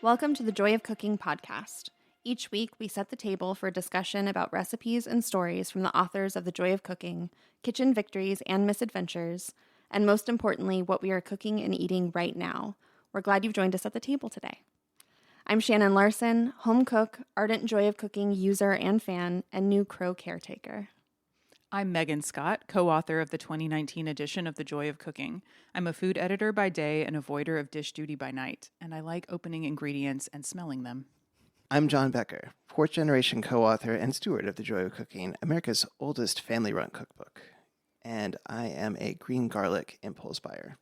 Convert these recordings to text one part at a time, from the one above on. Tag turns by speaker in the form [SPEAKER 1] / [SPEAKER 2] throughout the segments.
[SPEAKER 1] Welcome to the Joy of Cooking podcast. Each week, we set the table for a discussion about recipes and stories from the authors of The Joy of Cooking, kitchen victories and misadventures, and most importantly, what we are cooking and eating right now. We're glad you've joined us at the table today. I'm Shannon Larson, home cook, ardent Joy of Cooking user and fan, and new Crow caretaker.
[SPEAKER 2] I'm Megan Scott, co-author of the 2019 edition of The Joy of Cooking. I'm a food editor by day and avoider of dish duty by night, and I like opening ingredients and smelling them.
[SPEAKER 3] I'm John Becker, fourth-generation co-author and steward of The Joy of Cooking, America's oldest family-run cookbook. And I am a green garlic impulse buyer.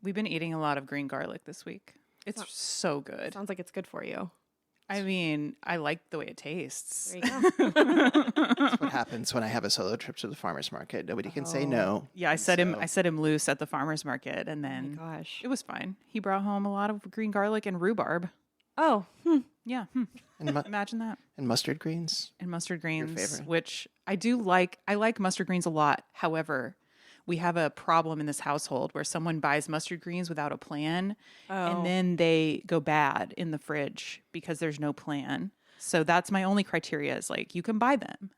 [SPEAKER 2] We've been eating a lot of green garlic this week. It's so good.
[SPEAKER 1] Sounds like it's good for you.
[SPEAKER 2] I mean, I like the way it tastes.
[SPEAKER 1] There you go.
[SPEAKER 3] That's what happens when I have a solo trip to the farmer's market. Nobody can say no.
[SPEAKER 2] Yeah, I set him loose at the farmer's market, and then
[SPEAKER 1] Oh my gosh.
[SPEAKER 2] it was fine. He brought home a lot of green garlic and rhubarb.
[SPEAKER 1] Oh,
[SPEAKER 2] Yeah,
[SPEAKER 3] And,
[SPEAKER 2] imagine that.
[SPEAKER 3] and mustard greens.
[SPEAKER 2] And mustard greens,
[SPEAKER 3] favorite.
[SPEAKER 2] which I do like. I like mustard greens a lot. However, we have a problem in this household where someone buys mustard greens without a plan, and then they go bad in the fridge because there's no plan. So that's my only criteria is like, you can buy them,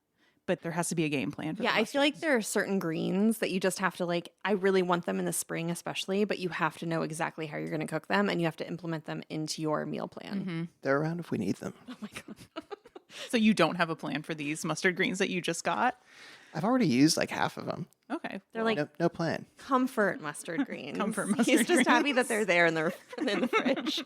[SPEAKER 2] but there has to be a game plan for
[SPEAKER 1] yeah,
[SPEAKER 2] the
[SPEAKER 1] I feel like
[SPEAKER 2] mustards.
[SPEAKER 1] there are certain greens that you just have to I really want them in the spring especially, but you have to know exactly how you're going to cook them and you have to implement them into your meal plan.
[SPEAKER 3] They're around if we need them.
[SPEAKER 1] Oh my God.
[SPEAKER 2] So you don't have a plan for these mustard greens that you just got?
[SPEAKER 3] I've already used like half of them.
[SPEAKER 2] Okay.
[SPEAKER 1] They're like
[SPEAKER 3] No plan.
[SPEAKER 1] comfort mustard greens.
[SPEAKER 2] Comfort
[SPEAKER 1] He's
[SPEAKER 2] mustard
[SPEAKER 1] just happy that
[SPEAKER 2] greens.
[SPEAKER 1] they're there in the fridge.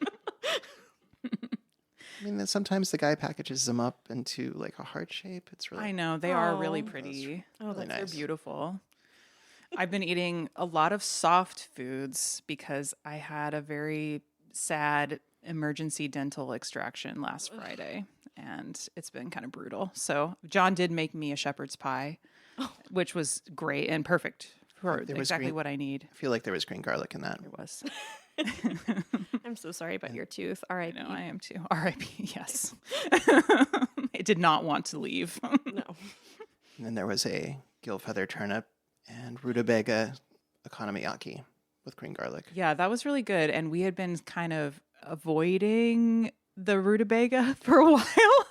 [SPEAKER 3] I mean, sometimes the guy packages them up into like a heart shape. It's really
[SPEAKER 2] I know. They are really
[SPEAKER 1] Oh.
[SPEAKER 2] pretty.
[SPEAKER 1] Oh,
[SPEAKER 3] really
[SPEAKER 2] They're
[SPEAKER 3] nice.
[SPEAKER 2] beautiful. I've been eating a lot of soft foods because I had a very sad emergency dental extraction last Friday, and it's been kind of brutal. So John did make me a shepherd's pie, which was great and perfect for
[SPEAKER 3] There was
[SPEAKER 2] exactly
[SPEAKER 3] green-
[SPEAKER 2] what I need.
[SPEAKER 3] I feel like there was green garlic in that.
[SPEAKER 2] There was.
[SPEAKER 1] I'm so sorry about your tooth. All
[SPEAKER 2] I
[SPEAKER 1] right.
[SPEAKER 2] know, I am too. R.I.P. Yes. It did not want to leave.
[SPEAKER 1] No.
[SPEAKER 3] And then there was a gill feather turnip and rutabaga okonomiyaki with green garlic.
[SPEAKER 2] Yeah, that was really good. And we had been kind of avoiding the rutabaga for a while.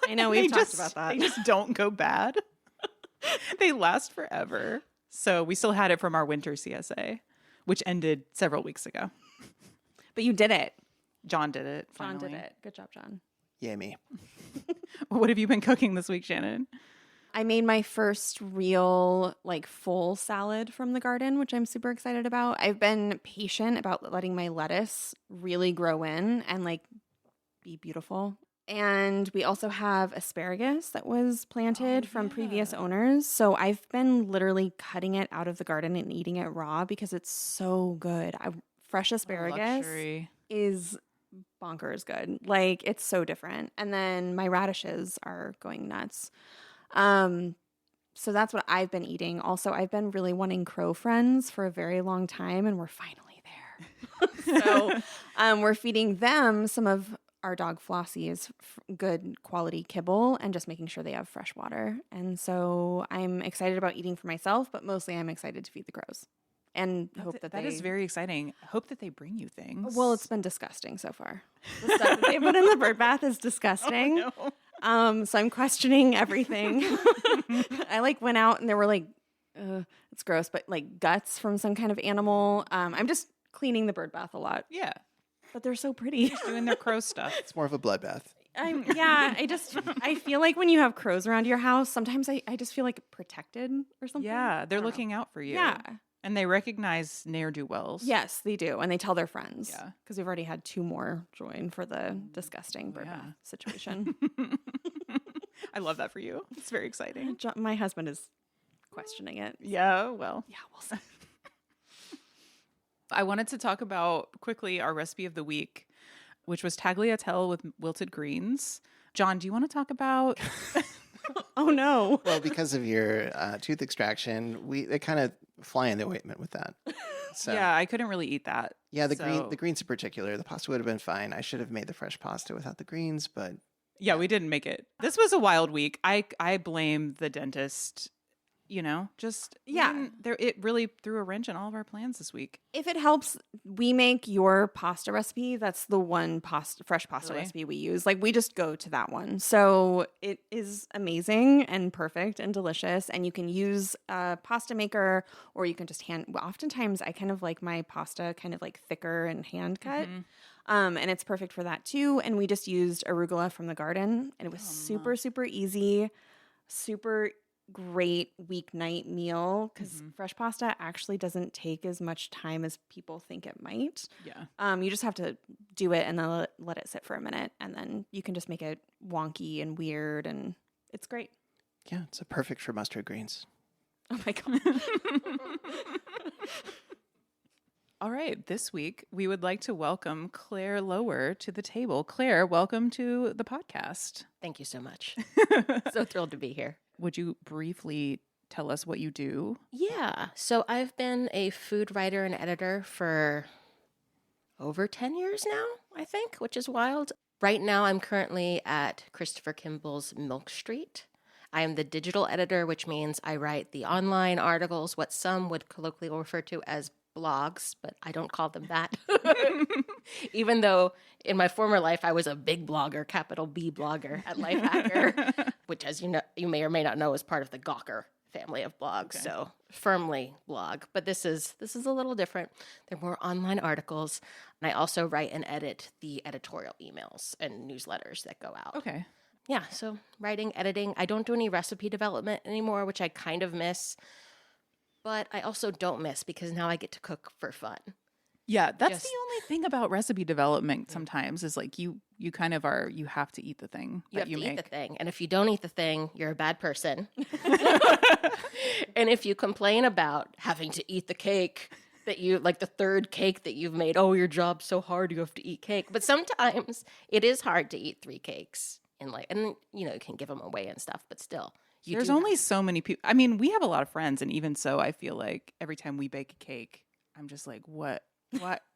[SPEAKER 1] I know,
[SPEAKER 2] They
[SPEAKER 1] we've talked
[SPEAKER 2] just-
[SPEAKER 1] about that.
[SPEAKER 2] They just don't go bad. They last forever. So we still had it from our winter CSA, which ended several weeks ago.
[SPEAKER 1] But you did it.
[SPEAKER 2] John did it.
[SPEAKER 1] John
[SPEAKER 2] Finally.
[SPEAKER 1] did it. Good job, John.
[SPEAKER 3] Yay me.
[SPEAKER 2] What have you been cooking this week, Shannon?
[SPEAKER 1] I made my first real full salad from the garden, which I'm super excited about. I've been patient about letting my lettuce really grow in and be beautiful. And we also have asparagus that was planted from previous owners. So I've been literally cutting it out of the garden and eating it raw because it's so good. Fresh asparagus
[SPEAKER 2] Luxury.
[SPEAKER 1] is bonkers good. It's so different. And then my radishes are going nuts. So that's what I've been eating. Also, I've been really wanting crow friends for a very long time, and we're finally there. So we're feeding them some of our dog Flossie's good quality kibble and just making sure they have fresh water. And so I'm excited about eating for myself, but mostly I'm excited to feed the crows and hope that
[SPEAKER 2] That is very exciting. Hope that they bring you things.
[SPEAKER 1] Well, it's been disgusting so far. The stuff that they put in the bird bath is disgusting.
[SPEAKER 2] Oh, no.
[SPEAKER 1] So I'm questioning everything. I went out and there were it's gross, but guts from some kind of animal. I'm just cleaning the bird bath a lot,
[SPEAKER 2] Yeah.
[SPEAKER 1] but they're so pretty.
[SPEAKER 2] Doing their crow stuff.
[SPEAKER 3] It's more of a bloodbath.
[SPEAKER 1] I feel like when you have crows around your house, sometimes I just feel protected or something.
[SPEAKER 2] Yeah, they're
[SPEAKER 1] I don't know.
[SPEAKER 2] looking out for you.
[SPEAKER 1] Yeah.
[SPEAKER 2] And they recognize ne'er-do-wells.
[SPEAKER 1] Yes, they do. And they tell their friends.
[SPEAKER 2] Yeah.
[SPEAKER 1] Because we've already had 2 more join for the disgusting bird
[SPEAKER 2] Yeah.
[SPEAKER 1] bath situation.
[SPEAKER 2] I love that for you. It's very exciting.
[SPEAKER 1] My husband is questioning it.
[SPEAKER 2] Yeah, well.
[SPEAKER 1] Yeah, we'll see.
[SPEAKER 2] I wanted to talk about quickly our recipe of the week, which was tagliatelle with wilted greens. John, do you want to talk about...
[SPEAKER 1] Oh, no.
[SPEAKER 3] Well, because of your tooth extraction, they kind of fly in the ointment with that. So,
[SPEAKER 2] Yeah, I couldn't really eat that.
[SPEAKER 3] yeah, the
[SPEAKER 2] So-
[SPEAKER 3] greens in particular. The pasta would have been fine. I should have made the fresh pasta without the greens, but
[SPEAKER 2] Yeah, we didn't make it. This was a wild week. I blame the dentist just
[SPEAKER 1] Yeah.
[SPEAKER 2] it really threw a wrench in all of our plans this week.
[SPEAKER 1] If it helps, we make your pasta recipe. That's the one fresh pasta
[SPEAKER 2] Really?
[SPEAKER 1] recipe we use. Like we just go to that one. So it is amazing and perfect and delicious. And you can use a pasta maker, or you can just oftentimes I kind of like my pasta kind of like thicker and hand cut. And it's perfect for that too. And we just used arugula from the garden, and it was super, super easy, super great weeknight meal, because fresh pasta actually doesn't take as much time as people think it might.
[SPEAKER 2] Yeah.
[SPEAKER 1] You just have to do it and then let it sit for a minute, and then you can just make it wonky and weird, and it's great.
[SPEAKER 3] Yeah, it's perfect for mustard greens.
[SPEAKER 1] Oh my God.
[SPEAKER 2] All right. This week, we would like to welcome Claire Lower to the table. Claire, welcome to the podcast.
[SPEAKER 4] Thank you so much. So thrilled to be here.
[SPEAKER 2] Would you briefly tell us what you do?
[SPEAKER 4] Yeah. So I've been a food writer and editor for over 10 years now, I think, which is wild. Right now, I'm currently at Christopher Kimball's Milk Street. I am the digital editor, which means I write the online articles, what some would colloquially refer to as blogs, but I don't call them that. Even though in my former life I was a big blogger, capital B blogger at Lifehacker, which, as you know, you may or may not know, is part of the Gawker family of blogs. Okay. So firmly blog, but this is a little different. They're more online articles, and I also write and edit the editorial emails and newsletters that go out.
[SPEAKER 2] Okay.
[SPEAKER 4] Yeah, so writing, editing. I don't do any recipe development anymore, which I kind of miss. But I also don't miss, because now I get to cook for fun.
[SPEAKER 2] Yeah, that's the only thing about recipe development sometimes is like you kind of are, you have to eat the thing
[SPEAKER 4] You
[SPEAKER 2] that
[SPEAKER 4] have
[SPEAKER 2] you
[SPEAKER 4] to
[SPEAKER 2] make.
[SPEAKER 4] eat the thing. And if you don't eat the thing, you're a bad person. And if you complain about having to eat the cake that you, like the third cake that you've made, oh, your job's so hard, you have to eat cake. But sometimes it is hard to eat 3 cakes and you can give them away and stuff, but still.
[SPEAKER 2] There's only so many people. I mean, we have a lot of friends, and even so, I feel like every time we bake a cake, I'm just like, what,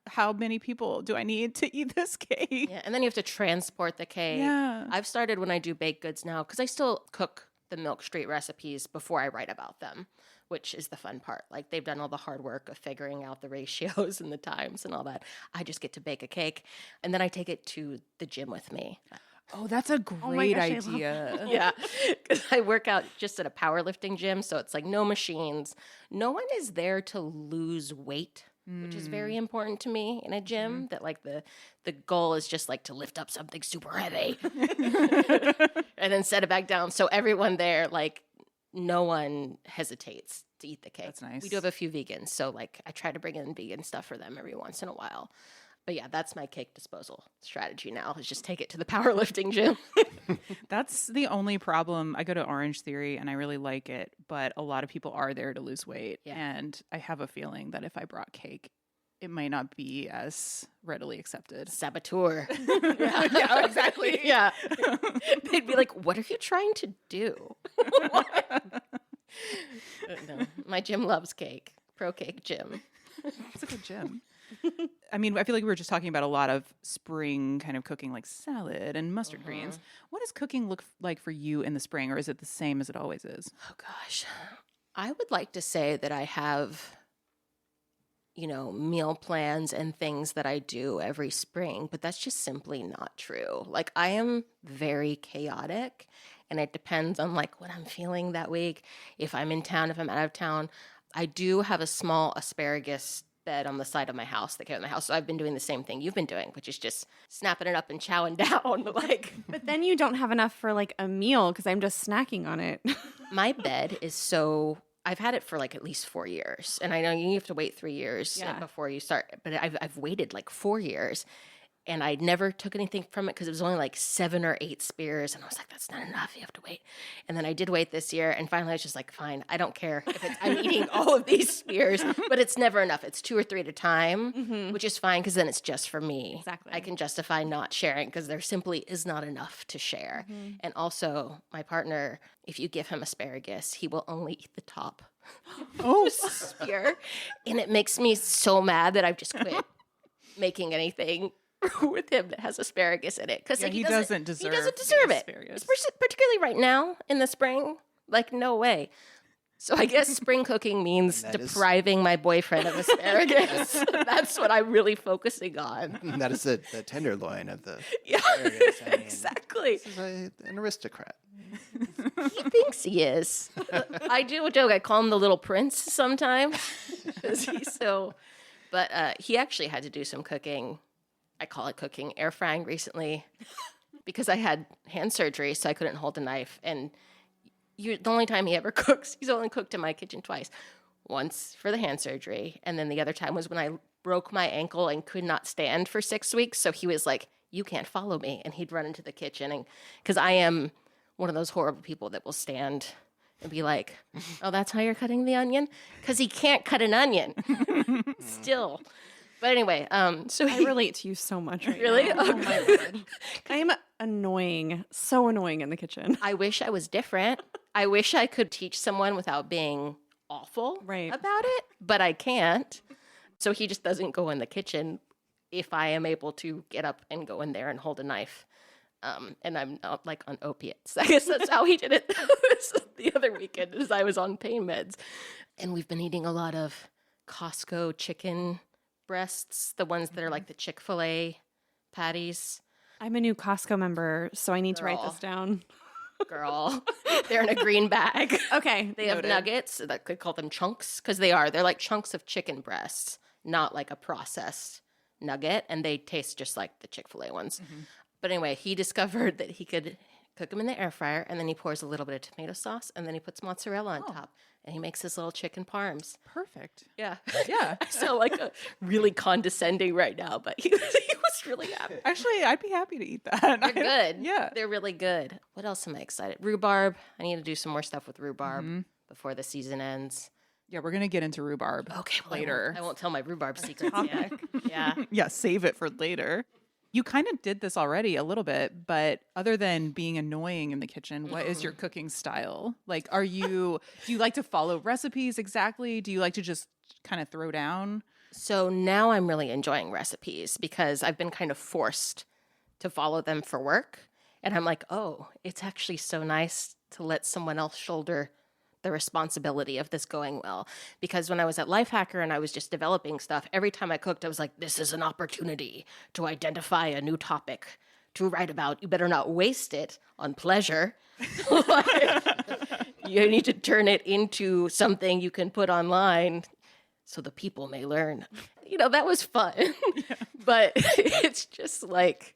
[SPEAKER 2] how many people do I need to eat this cake?
[SPEAKER 4] Yeah, and then you have to transport the cake.
[SPEAKER 2] Yeah.
[SPEAKER 4] I've started when I do baked goods now, because I still cook the Milk Street recipes before I write about them, which is the fun part. Like, they've done all the hard work of figuring out the ratios and the times and all that. I just get to bake a cake, and then I take it to the gym with me.
[SPEAKER 2] Oh, that's a great idea.
[SPEAKER 4] Yeah, because I work out just at a powerlifting gym, so it's like no machines. No one is there to lose weight, which is very important to me in a gym. That like the goal is just like to lift up something super heavy and then set it back down. So everyone there, like, no one hesitates to eat the cake.
[SPEAKER 2] That's nice.
[SPEAKER 4] We do have a few vegans, so like I try to bring in vegan stuff for them every once in a while. But yeah, that's my cake disposal strategy now, is just take it to the powerlifting gym.
[SPEAKER 2] That's the only problem. I go to Orange Theory and I really like it, but a lot of people are there to lose weight. Yeah. And I have a feeling that if I brought cake, it might not be as readily accepted.
[SPEAKER 4] Saboteur.
[SPEAKER 2] Yeah, exactly.
[SPEAKER 4] Yeah. They'd be like, what are you trying to do? No, my gym loves cake. Pro cake gym.
[SPEAKER 2] It's a good gym. I mean, I feel like we were just talking about a lot of spring kind of cooking, like salad and mustard greens. What does cooking look like for you in the spring, or is it the same as it always is?
[SPEAKER 4] Oh, gosh. I would like to say that I have, meal plans and things that I do every spring, but that's just simply not true. Like, I am very chaotic, and it depends on, like, what I'm feeling that week. If I'm in town, if I'm out of town. I do have a small asparagus bed on the side of my house that came in the house. So I've been doing the same thing you've been doing, which is just snapping it up and chowing down.
[SPEAKER 1] But then you don't have enough for like a meal, because I'm just snacking on it.
[SPEAKER 4] My bed is so, I've had it for like at least 4 years. And I know you have to wait 3 years before you start, but I've waited like 4 years. And I never took anything from it because it was only like 7 or 8 spears. And I was like, that's not enough. You have to wait. And then I did wait this year. And finally, I was just like, fine, I don't care if I'm eating all of these spears. But it's never enough. It's 2 or 3 at a time, which is fine, because then it's just for me.
[SPEAKER 1] Exactly.
[SPEAKER 4] I can justify not sharing because there simply is not enough to share. And also, my partner, if you give him asparagus, he will only eat the top. Spear. And it makes me so mad that I've just quit making anything with him that has asparagus in it, because
[SPEAKER 2] he doesn't deserve
[SPEAKER 4] it,
[SPEAKER 2] asparagus.
[SPEAKER 4] particularly right now in the spring. Like, no way. So I guess spring cooking means
[SPEAKER 3] That is-
[SPEAKER 4] depriving my boyfriend of asparagus. That's what I'm really focusing on.
[SPEAKER 3] That is the tenderloin of the
[SPEAKER 4] Yeah,
[SPEAKER 3] asparagus. I mean,
[SPEAKER 4] exactly.
[SPEAKER 3] This is an aristocrat.
[SPEAKER 4] He thinks he is. I do a joke. I call him the little prince sometimes. 'Cause he's so. But he actually had to do some cooking. I call it cooking, air frying recently, because I had hand surgery, so I couldn't hold a knife. And the only time he ever cooks, he's only cooked in my kitchen twice. Once for the hand surgery, and then the other time was when I broke my ankle and could not stand for 6 weeks. So he was like, "You can't follow me," and he'd run into the kitchen, and because I am one of those horrible people that will stand and be like, "Oh, that's how you're cutting the onion," because he can't cut an onion still. But anyway, so
[SPEAKER 1] I relate to you so much right
[SPEAKER 4] Really?
[SPEAKER 1] now. Oh my Lord. I am annoying. So annoying in the kitchen.
[SPEAKER 4] I wish I was different. I wish I could teach someone without being awful
[SPEAKER 1] Right.
[SPEAKER 4] about it, but I can't. So he just doesn't go in the kitchen if I am able to get up and go in there and hold a knife. And I'm not like on opiates. I guess that's how he did it the other weekend as I was on pain meds. And we've been eating a lot of Costco chicken breasts, the ones that are like the Chick-fil-A patties.
[SPEAKER 1] I'm a new Costco member, so I need to write
[SPEAKER 4] Girl.
[SPEAKER 1] this down.
[SPEAKER 4] Girl, they're in a green bag.
[SPEAKER 1] Okay.
[SPEAKER 4] They have
[SPEAKER 1] noted.
[SPEAKER 4] nuggets. That could call them chunks because they are. They're like chunks of chicken breasts, not like a processed nugget. And they taste just like the Chick-fil-A ones. But anyway, he discovered that he could cook them in the air fryer, and then he pours a little bit of tomato sauce, and then he puts mozzarella on top, and he makes his little chicken parms.
[SPEAKER 2] Perfect.
[SPEAKER 4] Yeah.
[SPEAKER 2] Yeah.
[SPEAKER 4] I sound like a really condescending right now, but he was really happy.
[SPEAKER 2] Actually, I'd be happy to eat that.
[SPEAKER 4] They're good.
[SPEAKER 2] Yeah.
[SPEAKER 4] They're really good. What else am I excited? Rhubarb. I need to do some more stuff with rhubarb before the season ends.
[SPEAKER 2] Yeah, we're going to get into rhubarb
[SPEAKER 4] Okay, well,
[SPEAKER 2] later.
[SPEAKER 4] I won't tell my rhubarb secrets yet. Yeah.
[SPEAKER 2] Yeah, save it for later. You kind of did this already a little bit, but other than being annoying in the kitchen, what is your cooking style? Like, do you like to follow recipes exactly? Do you like to just kind of throw down?
[SPEAKER 4] So now I'm really enjoying recipes because I've been kind of forced to follow them for work. And I'm like, oh, it's actually so nice to let someone else shoulder the responsibility of this going well. Because when I was at Lifehacker and I was just developing stuff, every time I cooked, I was like, this is an opportunity to identify a new topic to write about. You better not waste it on pleasure. Like, you need to turn it into something you can put online so the people may learn. You know, that was fun. But it's just like,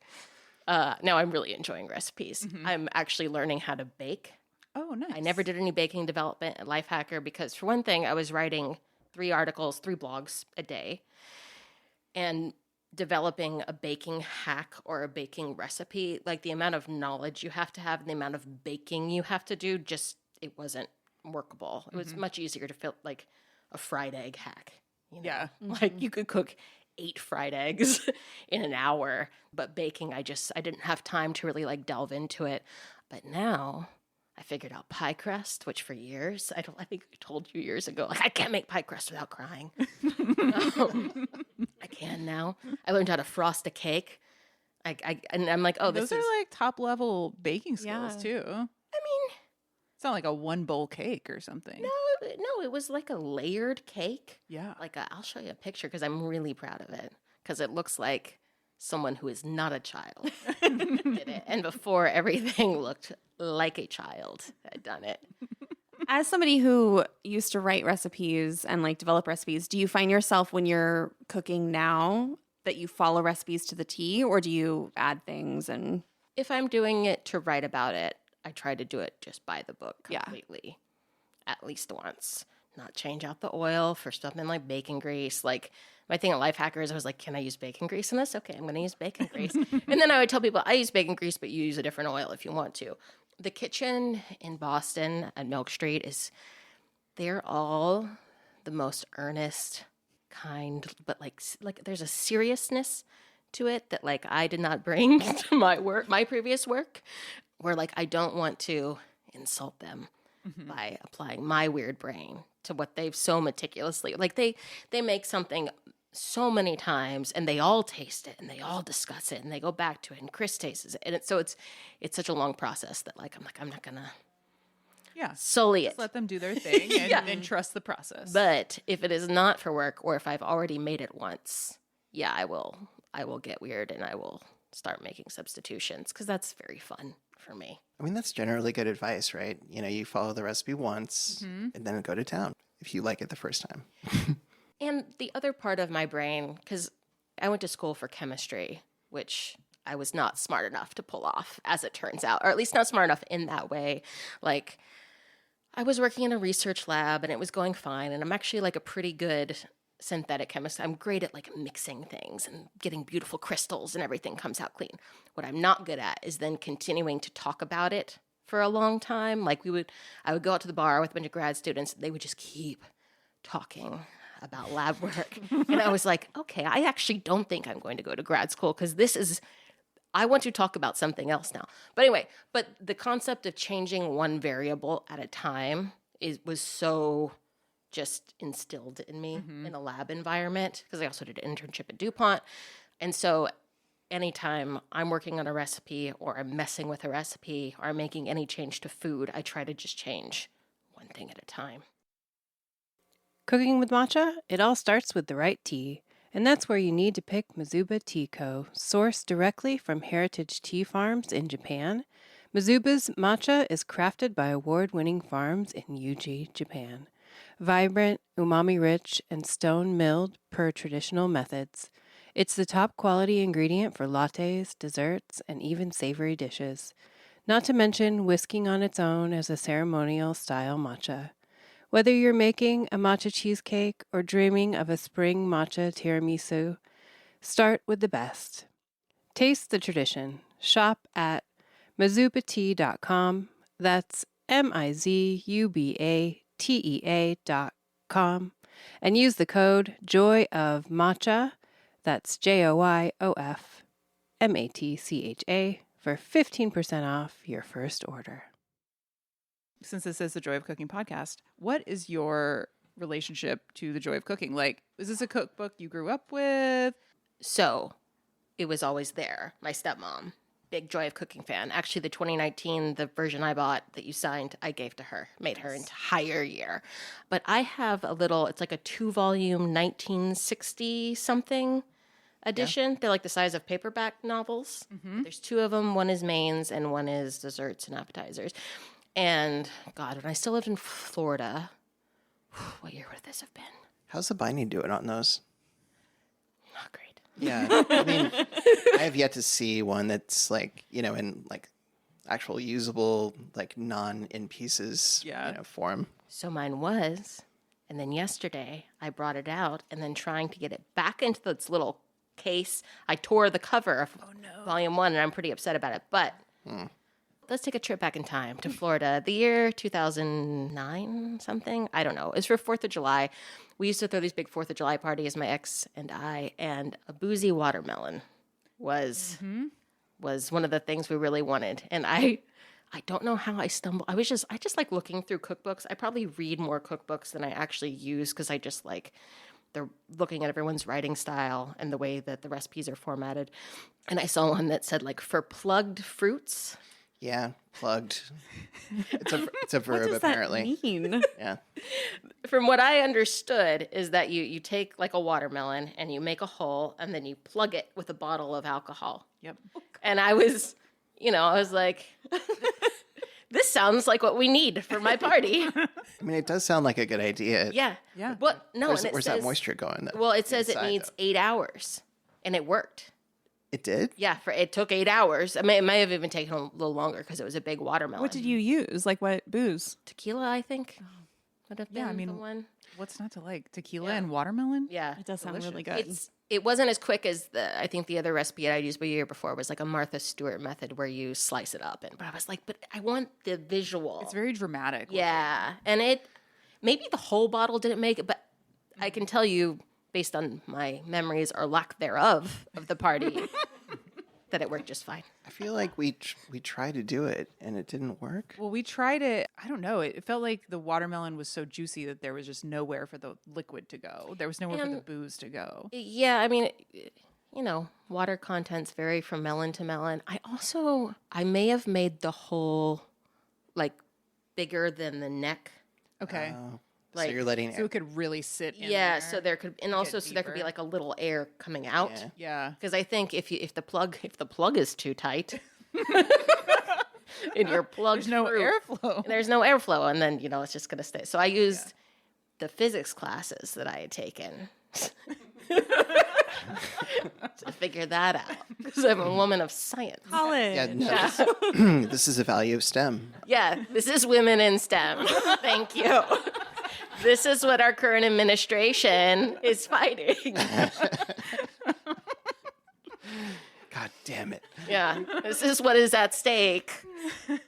[SPEAKER 4] now I'm really enjoying recipes. I'm actually learning how to bake.
[SPEAKER 2] Oh, nice.
[SPEAKER 4] I never did any baking development at Lifehacker because, for one thing, I was writing 3 articles, 3 blogs a day, and developing a baking hack or a baking recipe, like the amount of knowledge you have to have and the amount of baking you have to do, just it wasn't workable. It was much easier to feel like a fried egg hack. You know?
[SPEAKER 2] Yeah.
[SPEAKER 4] Like you could cook 8 fried eggs in an hour, but baking, I didn't have time to really like delve into it. But now I figured out pie crust, which for years, I think I told you years ago, like I can't make pie crust without crying. I can now. I learned how to frost a cake. And I'm like, oh,
[SPEAKER 2] Those are like top level baking skills
[SPEAKER 1] Yeah.
[SPEAKER 2] too.
[SPEAKER 4] I mean,
[SPEAKER 2] It's not like a 1 bowl cake or something.
[SPEAKER 4] no, it was like a layered cake.
[SPEAKER 2] Yeah.
[SPEAKER 4] Like I'll show you a picture because I'm really proud of it because it looks like someone who is not a child did it. And before, everything looked like a child had done it.
[SPEAKER 1] As somebody who used to write recipes and like develop recipes, do you find yourself when you're cooking now that you follow recipes to the T, or do you add things and
[SPEAKER 4] If I'm doing it to write about it, I try to do it just by the book
[SPEAKER 1] Yeah.
[SPEAKER 4] completely, at least once. Not change out the oil for something like bacon grease. Like my thing at Lifehacker is I was like, can I use bacon grease in this? Okay, I'm going to use bacon grease. And then I would tell people, I use bacon grease, but you use a different oil if you want to. The kitchen in Boston at Milk Street they're all the most earnest, kind, but like there's a seriousness to it that like I did not bring to my previous work, where like I don't want to insult them by applying my weird brain to what they've so meticulously like they make something so many times and they all taste it and they all discuss it and they go back to it and Chris tastes it and it's such a long process that like I'm not gonna
[SPEAKER 2] Yeah.
[SPEAKER 4] Solely
[SPEAKER 2] Just
[SPEAKER 4] it.
[SPEAKER 2] let them do their thing and trust the process.
[SPEAKER 4] But if it is not for work or if I've already made it once, yeah, I will get weird and I will start making substitutions because that's very fun for me.
[SPEAKER 3] I mean, that's generally good advice, right? You know, you follow the recipe once and then go to town if you like it the first time.
[SPEAKER 4] And the other part of my brain, because I went to school for chemistry, which I was not smart enough to pull off, as it turns out, or at least not smart enough in that way. Like, I was working in a research lab and it was going fine, and I'm actually like a pretty good synthetic chemist. I'm great at like mixing things and getting beautiful crystals and everything comes out clean. What I'm not good at is then continuing to talk about it for a long time. Like I would go out to the bar with a bunch of grad students, they would just keep talking about lab work. And I was like, okay, I actually don't think I'm going to go to grad school because I want to talk about something else now. But anyway, the concept of changing one variable at a time was so just instilled in me in a lab environment because I also did an internship at DuPont. And so anytime I'm working on a recipe or I'm messing with a recipe or I'm making any change to food, I try to just change one thing at a time.
[SPEAKER 5] Cooking with matcha? It all starts with the right tea. And that's where you need to pick Mizuba Tea Co., sourced directly from heritage tea farms in Japan. Mizuba's matcha is crafted by award-winning farms in Yuji, Japan. Vibrant, umami-rich, and stone-milled per traditional methods. It's the top quality ingredient for lattes, desserts, and even savory dishes. Not to mention whisking on its own as a ceremonial-style matcha. Whether you're making a matcha cheesecake or dreaming of a spring matcha tiramisu, start with the best. Taste the tradition. Shop at mizubatea.com. That's mizubatea.com. And use the code Joy of Matcha, that's JOYOFMATCHA, for 15% off your first order.
[SPEAKER 2] Since this is the Joy of Cooking podcast, what is your relationship to the joy of cooking? Like, is this a cookbook you grew up with?
[SPEAKER 4] So it was always there. My stepmom, big Joy of Cooking fan. Actually, the 2019, the version I bought that you signed, I gave to her, made her entire year. But I have it's like a 2-volume 1960-something edition. Yeah. They're like the size of paperback novels. There's 2 of them. One is mains and one is desserts and appetizers. And God, when I still lived in Florida, what year would this have been?
[SPEAKER 3] How's the binding doing on those?
[SPEAKER 4] Not great.
[SPEAKER 3] Yeah, I mean, I have yet to see one that's like, you know, in like actual usable, like in pieces, form.
[SPEAKER 4] So mine was, and then yesterday I brought it out, and then trying to get it back into its little case, I tore the cover of Volume 1, and I'm pretty upset about it. But let's take a trip back in time to Florida. The year 2009, something. I don't know. It was for 4th of July. We used to throw these big 4th of July parties, my ex and I, and a boozy watermelon was one of the things we really wanted. And I don't know how I stumbled. I just like looking through cookbooks. I probably read more cookbooks than I actually use because I just like they're looking at everyone's writing style and the way that the recipes are formatted. And I saw one that said like for plugged fruits.
[SPEAKER 3] Yeah, plugged. It's a verb,
[SPEAKER 1] What does
[SPEAKER 3] apparently.
[SPEAKER 1] that mean?
[SPEAKER 3] Yeah.
[SPEAKER 4] From what I understood is that you take like a watermelon and you make a hole and then you plug it with a bottle of alcohol.
[SPEAKER 2] Yep.
[SPEAKER 4] And I was like, this sounds like what we need for my party.
[SPEAKER 3] I mean, it does sound like a good idea.
[SPEAKER 4] Yeah.
[SPEAKER 2] Yeah.
[SPEAKER 4] What? No.
[SPEAKER 3] Where's that moisture going?
[SPEAKER 4] Well, it says it
[SPEAKER 3] inside,
[SPEAKER 4] needs
[SPEAKER 3] though?
[SPEAKER 4] 8 hours, and it worked.
[SPEAKER 3] It did?
[SPEAKER 4] Yeah, it took 8 hours. It may have even taken a little longer because it was a big watermelon.
[SPEAKER 1] What did you use? Like what booze?
[SPEAKER 4] Tequila, I think. Would have been
[SPEAKER 2] Yeah, I mean,
[SPEAKER 4] the one.
[SPEAKER 2] What's not to like? Tequila and watermelon?
[SPEAKER 4] Yeah.
[SPEAKER 1] It does sound really
[SPEAKER 2] Delicious.
[SPEAKER 1] good.
[SPEAKER 4] It wasn't as quick as I think the other recipe I used the year before was like a Martha Stewart method where you slice it up. But I was like, but I want the visual.
[SPEAKER 2] It's very dramatic.
[SPEAKER 4] Yeah. And maybe the whole bottle didn't make it, but I can tell you, based on my memories or lack thereof of the party, that it worked just fine.
[SPEAKER 3] I feel like we tried to do it and it didn't work.
[SPEAKER 2] Well, we tried it. I don't know. It felt like the watermelon was so juicy that there was just nowhere for the liquid to go. There was nowhere for the booze to go.
[SPEAKER 4] Yeah, I mean, water contents vary from melon to melon. I may have made the whole, like, bigger than the neck.
[SPEAKER 2] Okay.
[SPEAKER 3] So
[SPEAKER 4] Like-
[SPEAKER 3] you're letting
[SPEAKER 2] So it could really sit in
[SPEAKER 4] Yeah,
[SPEAKER 2] there.
[SPEAKER 4] so there could, and also so there could be
[SPEAKER 2] deeper.
[SPEAKER 4] like a little air coming out.
[SPEAKER 3] Yeah.
[SPEAKER 2] Yeah.
[SPEAKER 4] Because I think if the plug is too tight, and you're plugged
[SPEAKER 2] There's no
[SPEAKER 4] through,
[SPEAKER 2] airflow.
[SPEAKER 4] there's no airflow, and then it's just gonna stay. So I used the physics classes that I had taken to figure that out. Because I'm a woman of science.
[SPEAKER 1] College.
[SPEAKER 3] Yeah, no, this is a value of STEM.
[SPEAKER 4] Yeah, this is women in STEM. Thank you. This is what our current administration is fighting.
[SPEAKER 3] God damn it.
[SPEAKER 4] Yeah, this is what is at stake. It's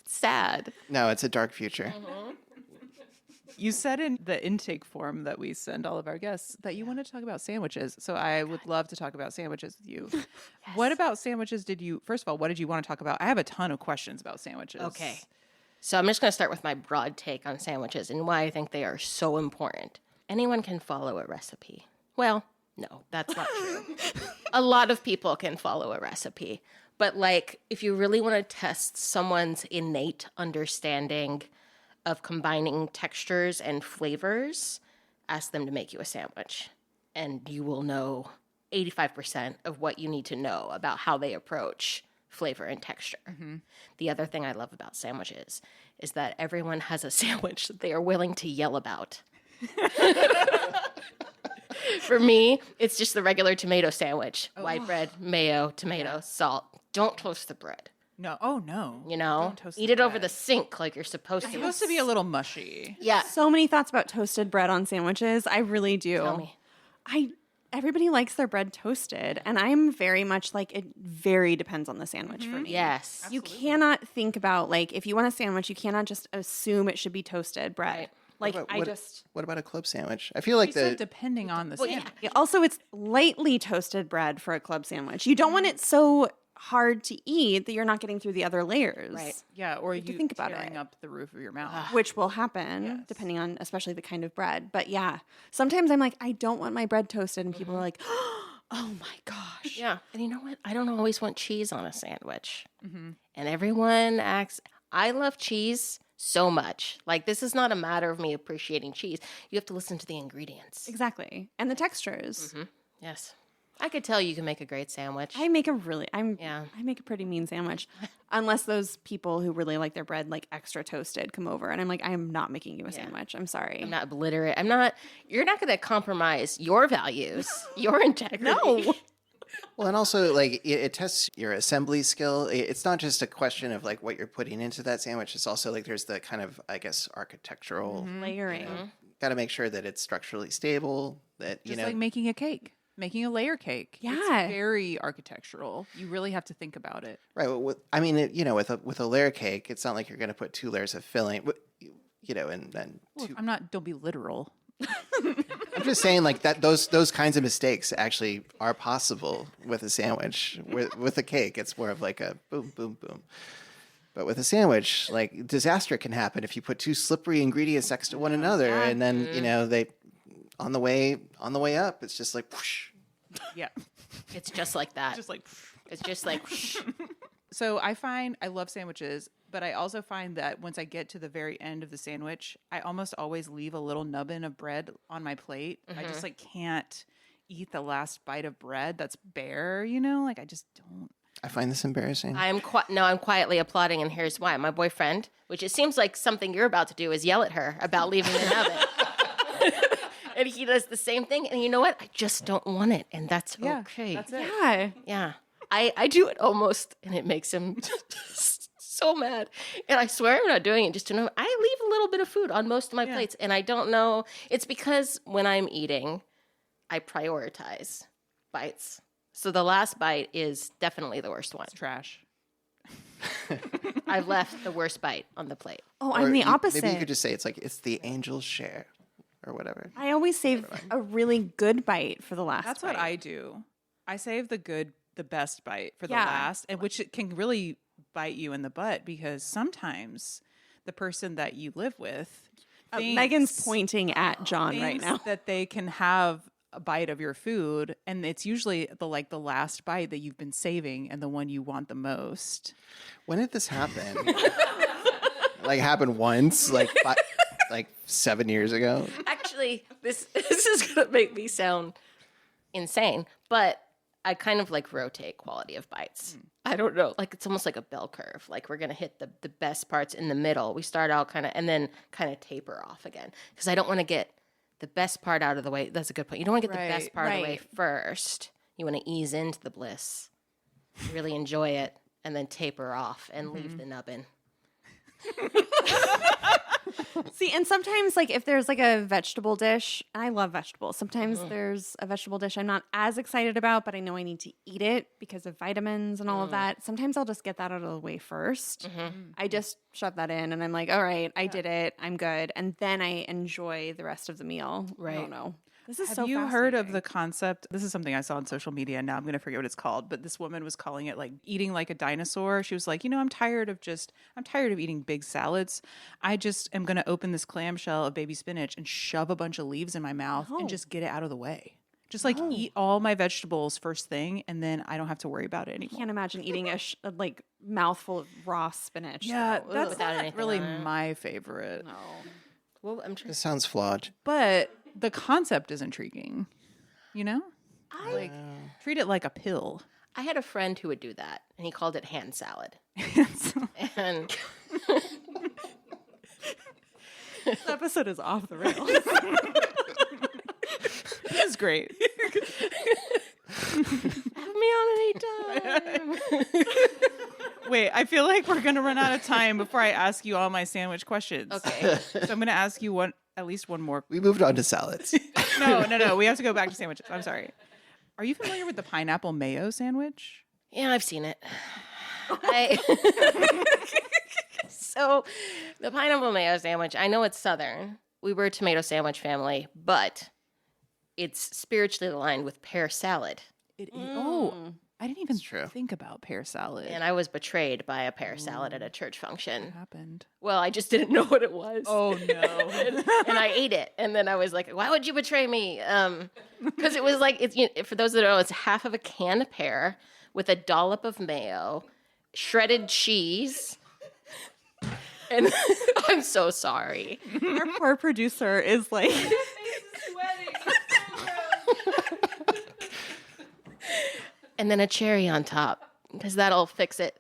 [SPEAKER 4] sad.
[SPEAKER 3] No, it's a dark future.
[SPEAKER 2] You said in the intake form that we send all of our guests that you wanted to talk about sandwiches. So I would love to talk about sandwiches with you. What about sandwiches first of all, what did you want to talk about? I have a ton of questions about sandwiches.
[SPEAKER 4] Okay. So I'm just going to start with my broad take on sandwiches and why I think they are so important. Anyone can follow a recipe. Well, no, that's not true. A lot of people can follow a recipe. But like, if you really want to test someone's innate understanding of combining textures and flavors, ask them to make you a sandwich. And you will know 85% of what you need to know about how they approach flavor and texture. The other thing I love about sandwiches is that everyone has a sandwich that they are willing to yell about. For me, it's just the regular tomato sandwich. White bread, mayo, tomato, salt. Don't toast the bread.
[SPEAKER 2] No. Oh, no.
[SPEAKER 4] Don't
[SPEAKER 2] toast
[SPEAKER 4] eat
[SPEAKER 2] the
[SPEAKER 4] it over
[SPEAKER 2] bread.
[SPEAKER 4] the sink like you're supposed
[SPEAKER 2] It's
[SPEAKER 4] to.
[SPEAKER 2] supposed to be a little mushy.
[SPEAKER 4] Yeah.
[SPEAKER 1] So many thoughts about toasted bread on sandwiches. I really do.
[SPEAKER 4] Tell me.
[SPEAKER 1] Everybody likes their bread toasted, and I'm very much like it very depends on the sandwich for me.
[SPEAKER 4] Yes.
[SPEAKER 1] You cannot think about like if you want a sandwich, you cannot just assume it should be toasted bread.
[SPEAKER 4] Right.
[SPEAKER 1] Like
[SPEAKER 3] What about a club sandwich? I feel like
[SPEAKER 2] You said
[SPEAKER 3] the
[SPEAKER 2] depending on the
[SPEAKER 4] Well,
[SPEAKER 2] sandwich.
[SPEAKER 1] Yeah, also it's lightly toasted bread for a club sandwich. You don't want it so hard to eat that you're not getting through the other layers.
[SPEAKER 4] Right.
[SPEAKER 2] Yeah, or
[SPEAKER 1] have to
[SPEAKER 2] you
[SPEAKER 1] think about
[SPEAKER 2] tearing
[SPEAKER 1] it.
[SPEAKER 2] up the roof of your mouth.
[SPEAKER 1] Which will happen depending on especially the kind of bread. But yeah, sometimes I'm like, I don't want my bread toasted, and people are like, oh my gosh.
[SPEAKER 4] Yeah. And you know what? I don't always want cheese on a sandwich. And everyone acts, I love cheese so much. Like, this is not a matter of me appreciating cheese. You have to listen to the ingredients.
[SPEAKER 1] Exactly. And the textures.
[SPEAKER 4] Yes. I could tell you can make a great sandwich.
[SPEAKER 1] I make a pretty mean sandwich. Unless those people who really like their bread like extra toasted come over and I'm like, I am not making you a sandwich. I'm sorry.
[SPEAKER 4] I'm not obliterate. You're not going to compromise your values, your integrity.
[SPEAKER 1] No.
[SPEAKER 3] well, and also like it tests your assembly skill. It's not just a question of like what you're putting into that sandwich. It's also like there's the kind of I guess architectural.
[SPEAKER 1] Layering.
[SPEAKER 3] Got to make sure that it's structurally stable. That
[SPEAKER 2] Just like making a cake. Making a layer cake.
[SPEAKER 1] Yeah.
[SPEAKER 2] It's very architectural. You really have to think about it.
[SPEAKER 3] right. With a layer cake, it's not like you're going to put 2 layers of filling. And then
[SPEAKER 2] Well,
[SPEAKER 3] two.
[SPEAKER 2] don't be literal.
[SPEAKER 3] I'm just saying like that. Those kinds of mistakes actually are possible with a sandwich. With a cake, it's more of like a boom, boom, boom. But with a sandwich, like disaster can happen if you put 2 slippery ingredients next to one another, and then they on the way up, it's just like whoosh.
[SPEAKER 2] Yeah.
[SPEAKER 4] It's just like that.
[SPEAKER 2] Just like.
[SPEAKER 4] It's just like,
[SPEAKER 2] So I love sandwiches, but I also find that once I get to the very end of the sandwich, I almost always leave a little nubbin of bread on my plate. I just like can't eat the last bite of bread that's bare, like I just don't.
[SPEAKER 3] I find this embarrassing.
[SPEAKER 4] I'm quietly applauding, and here's why. My boyfriend, which it seems like something you're about to do, is yell at her about leaving the oven. And he does the same thing. And you know what? I just don't want it. And that's okay.
[SPEAKER 2] That's it.
[SPEAKER 1] Yeah.
[SPEAKER 4] Yeah. I do it almost, and it makes him so mad. And I swear I'm not doing it just to know. I leave a little bit of food on most of my plates, and I don't know. It's because when I'm eating, I prioritize bites. So the last bite is definitely the worst one.
[SPEAKER 2] It's trash.
[SPEAKER 4] I've left the worst bite on the plate.
[SPEAKER 1] Oh,
[SPEAKER 3] Or
[SPEAKER 1] I'm the opposite.
[SPEAKER 3] Maybe you could just say it's the angel's share or whatever.
[SPEAKER 1] I always save a really good bite for the last
[SPEAKER 2] That's
[SPEAKER 1] bite.
[SPEAKER 2] what I do. I save the best bite for the
[SPEAKER 1] Yeah.
[SPEAKER 2] last, and which it can really bite you in the butt because sometimes the person that you live with,
[SPEAKER 1] Megan's
[SPEAKER 2] thinks-
[SPEAKER 1] pointing at John right
[SPEAKER 2] thinks
[SPEAKER 1] now.
[SPEAKER 2] that they can have a bite of your food, and it's usually the last bite that you've been saving and the one you want the most.
[SPEAKER 3] When did this happen? like happened once, like 7 years ago.
[SPEAKER 4] Actually, this is gonna make me sound insane, but I kind of like rotate quality of bites. I don't know, like it's almost like a bell curve. Like we're gonna hit the best parts in the middle. We start out kind of and then kind of taper off again because I don't want to get the best part out of the way. That's a good point. You don't want to get the best part of the way first. You want to ease into the bliss, really enjoy it, and then taper off and leave the nubbin.
[SPEAKER 1] See, and sometimes, like, if there's like a vegetable dish, I love vegetables. Sometimes there's a vegetable dish I'm not as excited about, but I know I need to eat it because of vitamins and all of that. Sometimes I'll just get that out of the way first. I just shove that in and I'm like, all right, I did it. I'm good. And then I enjoy the rest of the meal. I don't know. This is
[SPEAKER 2] Have you heard of the concept? This is something I saw on social media. Now I'm going to forget what it's called, but this woman was calling it like eating like a dinosaur. She was like, I'm tired of eating big salads. I just am going to open this clamshell of baby spinach and shove a bunch of leaves in my mouth and just get it out of the way. Just like eat all my vegetables first thing, and then I don't have to worry about it anymore.
[SPEAKER 1] I can't imagine eating a like mouthful of raw spinach.
[SPEAKER 2] Yeah,
[SPEAKER 1] though.
[SPEAKER 2] that's
[SPEAKER 4] Without
[SPEAKER 2] not
[SPEAKER 4] anything
[SPEAKER 2] really
[SPEAKER 4] on it.
[SPEAKER 2] my favorite.
[SPEAKER 1] No.
[SPEAKER 4] Well, I'm trying.
[SPEAKER 3] This sounds flawed.
[SPEAKER 2] But the concept is intriguing. Like treat it like a pill.
[SPEAKER 4] I had a friend who would do that, and he called it hand salad. And
[SPEAKER 1] This episode is off the rails.
[SPEAKER 2] This is great.
[SPEAKER 4] have me on anytime.
[SPEAKER 2] Wait, I feel like we're gonna run out of time before I ask you all my sandwich questions.
[SPEAKER 4] Okay.
[SPEAKER 2] So I'm gonna ask you at least one more.
[SPEAKER 3] We moved on to salads.
[SPEAKER 2] No. We have to go back to sandwiches. I'm sorry. Are you familiar with the pineapple mayo sandwich?
[SPEAKER 4] Yeah, I've seen it. So, the pineapple mayo sandwich, I know it's Southern. We were a tomato sandwich family, but it's spiritually aligned with pear salad.
[SPEAKER 2] Oh, I didn't even
[SPEAKER 3] true.
[SPEAKER 2] think about pear salad.
[SPEAKER 4] And I was betrayed by a pear salad at a church function.
[SPEAKER 2] What happened?
[SPEAKER 4] Well, I just didn't know what it was.
[SPEAKER 2] Oh no.
[SPEAKER 4] And I ate it. And then I was like, why would you betray me? Because it was like, for those that don't know, it's half of a can of pear with a dollop of mayo, shredded cheese. And I'm so sorry.
[SPEAKER 1] Our poor producer is like,
[SPEAKER 4] And then a cherry on top, because that'll fix it.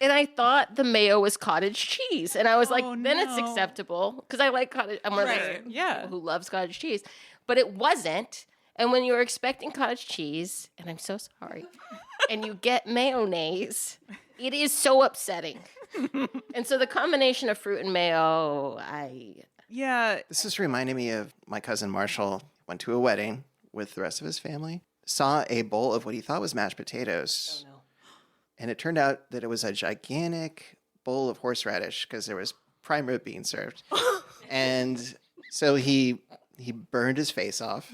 [SPEAKER 4] And I thought the mayo was cottage cheese. And I was like, then it's
[SPEAKER 2] no.
[SPEAKER 4] acceptable. Because I like cottage. I'm one of those
[SPEAKER 2] Yeah.
[SPEAKER 4] people who loves cottage cheese. But it wasn't. And when you're expecting cottage cheese, and I'm so sorry, and you get mayonnaise, it is so upsetting. And so the combination of fruit and mayo,
[SPEAKER 2] Yeah.
[SPEAKER 3] This is reminding me of my cousin Marshall went to a wedding with the rest of his family, saw a bowl of what he thought was mashed potatoes.
[SPEAKER 4] no.
[SPEAKER 3] And it turned out that it was a gigantic bowl of horseradish because there was prime rib being served. And so he burned his face off.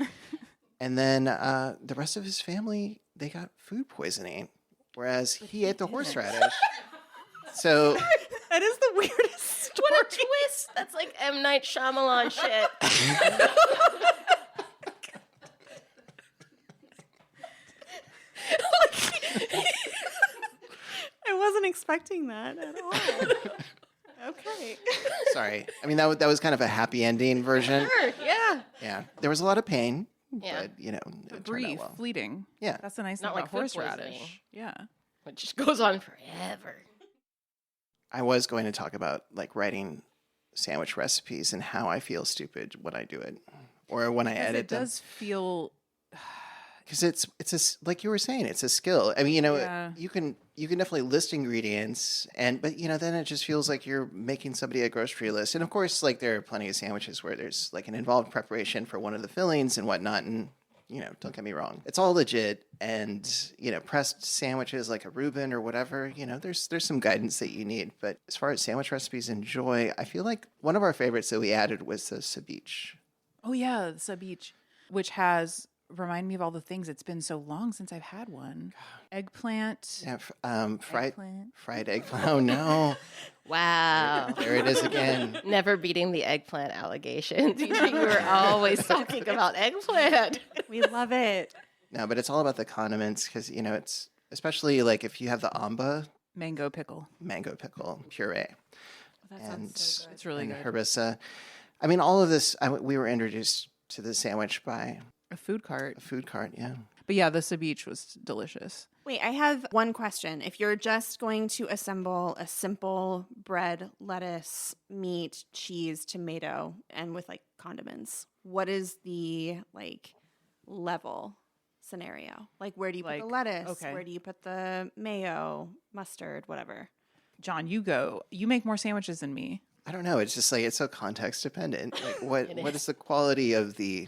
[SPEAKER 3] And then the rest of his family, they got food poisoning, whereas he ate the horseradish. So
[SPEAKER 1] that is the weirdest story.
[SPEAKER 4] What a twist! That's like M. Night Shyamalan shit.
[SPEAKER 1] I wasn't expecting that at all. Okay.
[SPEAKER 3] sorry. I mean, that was kind of a happy ending version.
[SPEAKER 4] Sure, yeah.
[SPEAKER 3] Yeah. There was a lot of pain,
[SPEAKER 4] Yeah.
[SPEAKER 3] but, it turned out
[SPEAKER 2] Brief,
[SPEAKER 3] well.
[SPEAKER 2] fleeting.
[SPEAKER 3] Yeah.
[SPEAKER 2] That's the nice
[SPEAKER 4] Not
[SPEAKER 2] thing
[SPEAKER 4] like
[SPEAKER 2] about
[SPEAKER 4] food poisoning.
[SPEAKER 2] horseradish. Yeah.
[SPEAKER 4] It just goes on forever.
[SPEAKER 3] I was going to talk about like writing sandwich recipes and how I feel stupid when I do it or when I
[SPEAKER 2] Because
[SPEAKER 3] edit
[SPEAKER 2] it
[SPEAKER 3] them.
[SPEAKER 2] does feel
[SPEAKER 3] Because it's like you were saying, it's a skill. I mean,
[SPEAKER 2] Yeah.
[SPEAKER 3] you can definitely list ingredients, but then it just feels like you're making somebody a grocery list. And of course, like there are plenty of sandwiches where there's like an involved preparation for one of the fillings and whatnot. And don't get me wrong, it's all legit. And pressed sandwiches like a Reuben or whatever, there's some guidance that you need. But as far as sandwich recipes enjoy, I feel like one of our favorites that we added was the ceviche.
[SPEAKER 2] Oh yeah, the ceviche, which has remind me of all the things. It's been so long since I've had one. Eggplant.
[SPEAKER 3] Yeah, fried
[SPEAKER 2] Eggplant.
[SPEAKER 3] eggplant. Oh no.
[SPEAKER 4] Wow.
[SPEAKER 3] There it is again.
[SPEAKER 4] Never beating the eggplant allegations. You were always talking about eggplant.
[SPEAKER 1] We love it.
[SPEAKER 3] No, but it's all about the condiments because it's especially like if you have the amba
[SPEAKER 2] Mango pickle.
[SPEAKER 3] puree.
[SPEAKER 1] That
[SPEAKER 3] And,
[SPEAKER 1] sounds so good.
[SPEAKER 2] It's really
[SPEAKER 3] and
[SPEAKER 2] good.
[SPEAKER 3] harissa. I mean, all of this, we were introduced to the sandwich by
[SPEAKER 2] A food cart.
[SPEAKER 3] a food cart, yeah.
[SPEAKER 2] But yeah, the ceviche was delicious.
[SPEAKER 1] Wait, I have one question. If you're just going to assemble a simple bread, lettuce, meat, cheese, tomato, and with like condiments, what is the like level scenario? Like, where do you put the
[SPEAKER 2] Like,
[SPEAKER 1] lettuce?
[SPEAKER 2] okay.
[SPEAKER 1] Where do you put the mayo, mustard, whatever?
[SPEAKER 2] John, you go. You make more sandwiches than me.
[SPEAKER 3] I don't know. It's just like, it's so context dependent. Like, what is the quality of the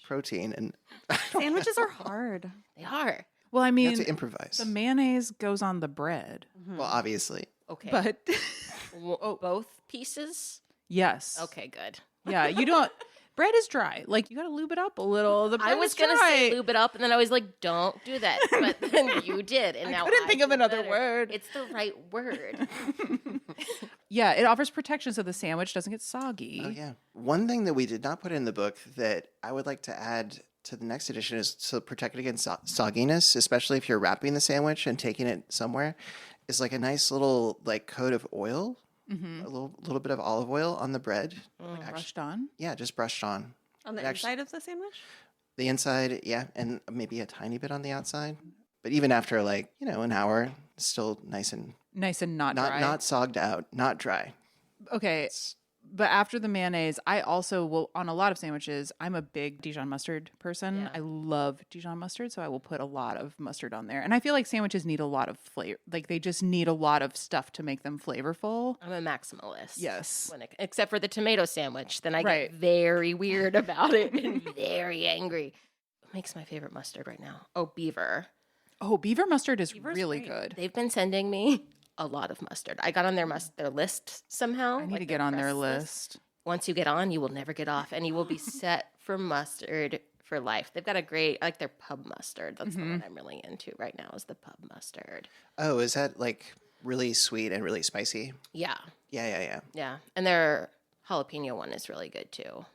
[SPEAKER 3] protein? And
[SPEAKER 1] Sandwiches are hard.
[SPEAKER 4] They are.
[SPEAKER 2] Well, I
[SPEAKER 3] you
[SPEAKER 2] mean,
[SPEAKER 3] have to improvise.
[SPEAKER 2] the mayonnaise goes on the bread.
[SPEAKER 3] Well, obviously.
[SPEAKER 4] Okay.
[SPEAKER 2] But
[SPEAKER 4] Both pieces?
[SPEAKER 2] yes.
[SPEAKER 4] Okay, good.
[SPEAKER 2] Yeah, you don't. Bread is dry. Like, you got to lube it up a little. The bread
[SPEAKER 4] I was
[SPEAKER 2] is
[SPEAKER 4] going to
[SPEAKER 2] dry.
[SPEAKER 4] say lube it up, and then I was like, don't do that. But then you did, and
[SPEAKER 2] I
[SPEAKER 4] now
[SPEAKER 2] couldn't think of
[SPEAKER 4] feel
[SPEAKER 2] another
[SPEAKER 4] better.
[SPEAKER 2] word.
[SPEAKER 4] It's the right word.
[SPEAKER 2] Yeah, it offers protection so the sandwich doesn't get soggy.
[SPEAKER 3] Oh, yeah. One thing that we did not put in the book that I would like to add to the next edition is to protect it against sogginess, especially if you're wrapping the sandwich and taking it somewhere, is like a nice little like coat of oil, a little bit of olive oil on the bread. Like actually,
[SPEAKER 2] Brushed on.
[SPEAKER 3] yeah, just brushed on.
[SPEAKER 1] On the
[SPEAKER 3] It actually-
[SPEAKER 1] inside of the sandwich?
[SPEAKER 3] The inside, yeah, and maybe a tiny bit on the outside. But even after like, an hour, it's still nice and
[SPEAKER 2] Nice and not dry.
[SPEAKER 3] not sogged out, not dry.
[SPEAKER 2] Okay. But after the mayonnaise, I also will, on a lot of sandwiches, I'm a big Dijon mustard person.
[SPEAKER 4] Yeah.
[SPEAKER 2] I love Dijon mustard, so I will put a lot of mustard on there. And I feel like sandwiches need a lot of flavor. Like, they just need a lot of stuff to make them flavorful.
[SPEAKER 4] I'm a maximalist.
[SPEAKER 2] Yes.
[SPEAKER 4] Except for the tomato sandwich. Then I
[SPEAKER 2] Right.
[SPEAKER 4] get very weird about it and very angry. What makes my favorite mustard right now? Oh, Beaver.
[SPEAKER 2] Oh, beaver mustard is
[SPEAKER 1] Beaver's
[SPEAKER 2] really
[SPEAKER 1] great.
[SPEAKER 2] good.
[SPEAKER 4] They've been sending me a lot of mustard. I got on their list somehow.
[SPEAKER 2] I need
[SPEAKER 4] like
[SPEAKER 2] to get on their
[SPEAKER 4] press
[SPEAKER 2] list.
[SPEAKER 4] Once you get on, you will never get off, and you will be set for mustard for life. They've got a great, I like their pub mustard. That's the one I'm really into right now is the pub mustard.
[SPEAKER 3] Oh, is that like really sweet and really spicy?
[SPEAKER 4] Yeah,
[SPEAKER 3] Yeah.
[SPEAKER 4] and their jalapeno one is really good too.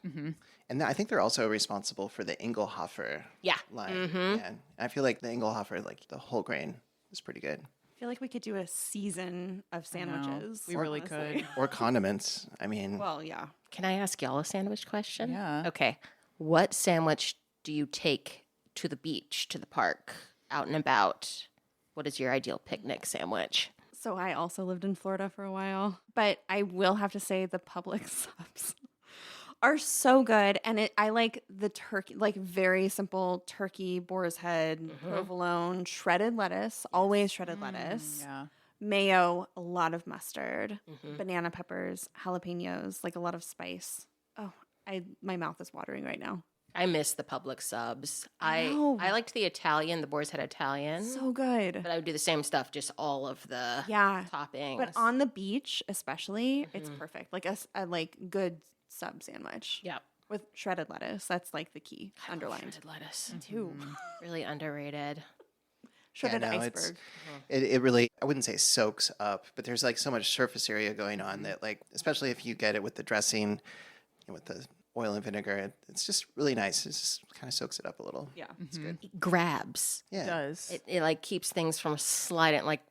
[SPEAKER 3] And I think they're also responsible for the Engelhofer
[SPEAKER 4] Yeah,
[SPEAKER 3] line. Yeah. And I feel like the Engelhofer, like the whole grain, is pretty good.
[SPEAKER 1] I feel like we could do a season of sandwiches.
[SPEAKER 2] We really
[SPEAKER 1] honestly.
[SPEAKER 2] could.
[SPEAKER 3] Or condiments. I mean,
[SPEAKER 1] Well, yeah.
[SPEAKER 4] Can I ask y'all a sandwich question?
[SPEAKER 2] Yeah.
[SPEAKER 4] Okay. What sandwich do you take to the beach, to the park, out and about? What is your ideal picnic sandwich?
[SPEAKER 1] So I also lived in Florida for a while, but I will have to say the Publix subs are so good, and I like the turkey, like very simple turkey, boar's head, provolone, shredded lettuce, always shredded lettuce,
[SPEAKER 2] Yeah.
[SPEAKER 1] mayo, a lot of mustard, banana peppers, jalapenos, like a lot of spice. Oh, my mouth is watering right now.
[SPEAKER 4] I miss the Publix subs.
[SPEAKER 1] know.
[SPEAKER 4] I liked the Italian, the boar's head Italian.
[SPEAKER 1] So good.
[SPEAKER 4] But I would do the same stuff, just all of the
[SPEAKER 1] Yeah.
[SPEAKER 4] toppings.
[SPEAKER 1] But on the beach, especially, it's perfect. Like a like good sub sandwich.
[SPEAKER 4] yeah,
[SPEAKER 1] With shredded lettuce. That's like the key underlined.
[SPEAKER 4] shredded lettuce,
[SPEAKER 1] Too.
[SPEAKER 4] really underrated.
[SPEAKER 1] Shredded
[SPEAKER 3] no,
[SPEAKER 1] iceberg.
[SPEAKER 3] it really, I wouldn't say soaks up, but there's like so much surface area going on that, like, especially if you get it with the dressing and with the oil and vinegar, it's just really nice. It just kind of soaks it up a little.
[SPEAKER 1] Yeah.
[SPEAKER 3] It's good.
[SPEAKER 4] It grabs.
[SPEAKER 3] Yeah.
[SPEAKER 2] It does.
[SPEAKER 4] It like keeps things from sliding, like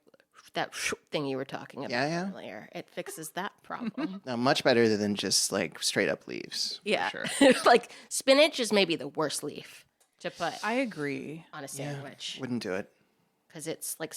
[SPEAKER 4] that thing you were talking about
[SPEAKER 3] Yeah.
[SPEAKER 4] earlier. It fixes that problem.
[SPEAKER 3] No, much better than just like straight up leaves.
[SPEAKER 4] Yeah.
[SPEAKER 3] Sure.
[SPEAKER 4] Like spinach is maybe the worst leaf to put
[SPEAKER 2] I agree.
[SPEAKER 4] on a sandwich
[SPEAKER 3] Wouldn't do it.
[SPEAKER 4] because it's like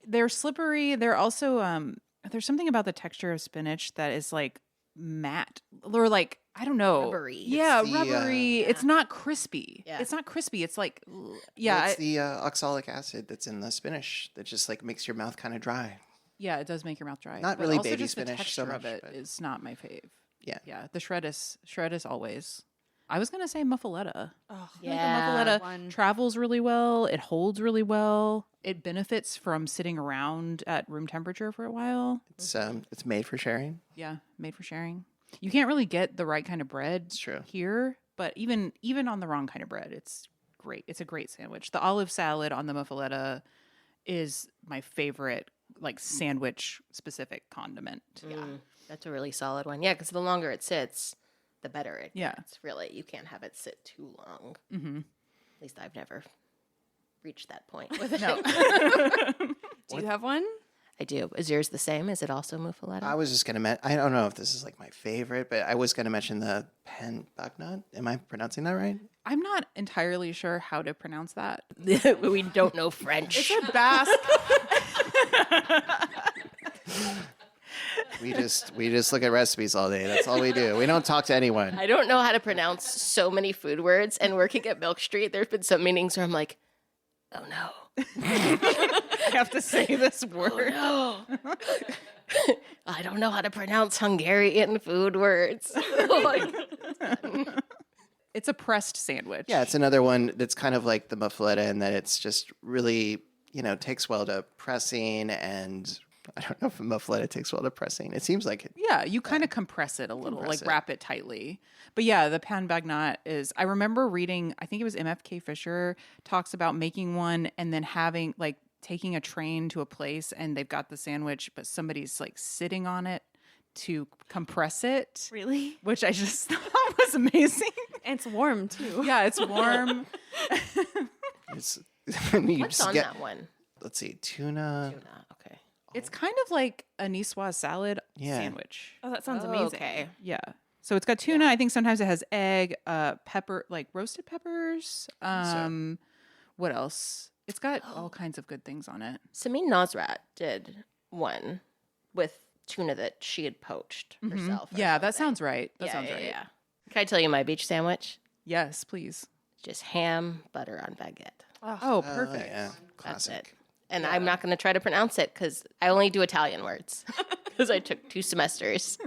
[SPEAKER 2] They're slippery. They're also there's something about the texture of spinach that is like matte or like I don't know.
[SPEAKER 4] Rubbery.
[SPEAKER 2] Yeah,
[SPEAKER 3] It's the,
[SPEAKER 2] rubbery. It's not crispy.
[SPEAKER 4] Yeah.
[SPEAKER 2] It's not crispy. It's like
[SPEAKER 3] Well,
[SPEAKER 2] yeah,
[SPEAKER 3] it's the oxalic acid that's in the spinach that just like makes your mouth kind of dry.
[SPEAKER 2] yeah, it does make your mouth dry.
[SPEAKER 3] Not
[SPEAKER 2] But
[SPEAKER 3] really
[SPEAKER 2] also
[SPEAKER 3] baby
[SPEAKER 2] just the
[SPEAKER 3] spinach
[SPEAKER 2] texture
[SPEAKER 3] so
[SPEAKER 2] of
[SPEAKER 3] much,
[SPEAKER 2] it
[SPEAKER 3] but-
[SPEAKER 2] is not my fave.
[SPEAKER 3] Yeah.
[SPEAKER 2] Yeah, the shred is always. I was gonna say muffaletta.
[SPEAKER 1] Oh,
[SPEAKER 4] Yeah.
[SPEAKER 2] Like the
[SPEAKER 1] one.
[SPEAKER 2] muffaletta travels really well. It holds really well. It benefits from sitting around at room temperature for a while.
[SPEAKER 3] It's made for sharing.
[SPEAKER 2] Yeah, made for sharing. You can't really get the right kind of bread
[SPEAKER 3] It's true.
[SPEAKER 2] here, but even on the wrong kind of bread, it's great. It's a great sandwich. The olive salad on the muffaletta is my favorite, like sandwich specific condiment.
[SPEAKER 4] that's a really solid one. Yeah, because the longer it sits, the better it
[SPEAKER 2] Yeah.
[SPEAKER 4] gets. Really, you can't have it sit too long.
[SPEAKER 2] Mm-hmm.
[SPEAKER 4] At least I've never reached that point with it.
[SPEAKER 2] No.
[SPEAKER 1] Do you have one?
[SPEAKER 4] I do. Is yours the same? Is it also muffaletta?
[SPEAKER 3] I was just going to I don't know if this is like my favorite, but I was going to mention the pan Bagnat. Am I pronouncing that right?
[SPEAKER 2] I'm not entirely sure how to pronounce that.
[SPEAKER 4] We don't know French.
[SPEAKER 2] It's a Basque.
[SPEAKER 3] We just look at recipes all day. That's all we do. We don't talk to anyone.
[SPEAKER 4] I don't know how to pronounce so many food words. And working at Milk Street, there's been some meetings where I'm like, oh no.
[SPEAKER 2] I have to say this word.
[SPEAKER 4] Oh, no. I don't know how to pronounce Hungarian food words. Like,
[SPEAKER 2] It's a pressed sandwich.
[SPEAKER 3] Yeah, it's another one that's kind of like the muffaletta in that it's just really, takes well to pressing, and I don't know if a muffaletta takes well to pressing. It seems like it.
[SPEAKER 2] Yeah, you kind of compress it a little,
[SPEAKER 3] Compress
[SPEAKER 2] like
[SPEAKER 3] it.
[SPEAKER 2] wrap it tightly. But yeah, the pan bagnat is, I remember reading, I think it was MFK Fisher talks about making one and then having, like, taking a train to a place and they've got the sandwich, but somebody's like sitting on it to compress it,
[SPEAKER 1] Really?
[SPEAKER 2] which I just thought was amazing.
[SPEAKER 1] And it's warm too.
[SPEAKER 2] Yeah, it's warm.
[SPEAKER 3] It's you
[SPEAKER 4] what's
[SPEAKER 3] just
[SPEAKER 4] on
[SPEAKER 3] get,
[SPEAKER 4] that one?
[SPEAKER 3] let's see, tuna.
[SPEAKER 4] Tuna. Okay.
[SPEAKER 2] It's kind of like a niçoise salad
[SPEAKER 3] Yeah.
[SPEAKER 2] sandwich.
[SPEAKER 1] Oh, that sounds
[SPEAKER 4] Oh,
[SPEAKER 1] amazing.
[SPEAKER 4] okay.
[SPEAKER 2] Yeah. So it's got tuna. I think sometimes it has egg, pepper, like roasted peppers. What else? It's got all kinds of good things on it.
[SPEAKER 4] Samin Nosrat did one with tuna that she had poached herself. or
[SPEAKER 2] Yeah, that
[SPEAKER 4] something.
[SPEAKER 2] sounds right. That
[SPEAKER 4] Yeah,
[SPEAKER 2] sounds
[SPEAKER 4] yeah,
[SPEAKER 2] right.
[SPEAKER 4] yeah. Can I tell you my beach sandwich?
[SPEAKER 2] Yes, please.
[SPEAKER 4] Just ham, butter on baguette.
[SPEAKER 2] Oh,
[SPEAKER 3] Oh,
[SPEAKER 2] perfect.
[SPEAKER 3] yeah,
[SPEAKER 4] That's
[SPEAKER 3] classic.
[SPEAKER 4] it. And I'm not going to try to pronounce it because I only do Italian words because I took 2 semesters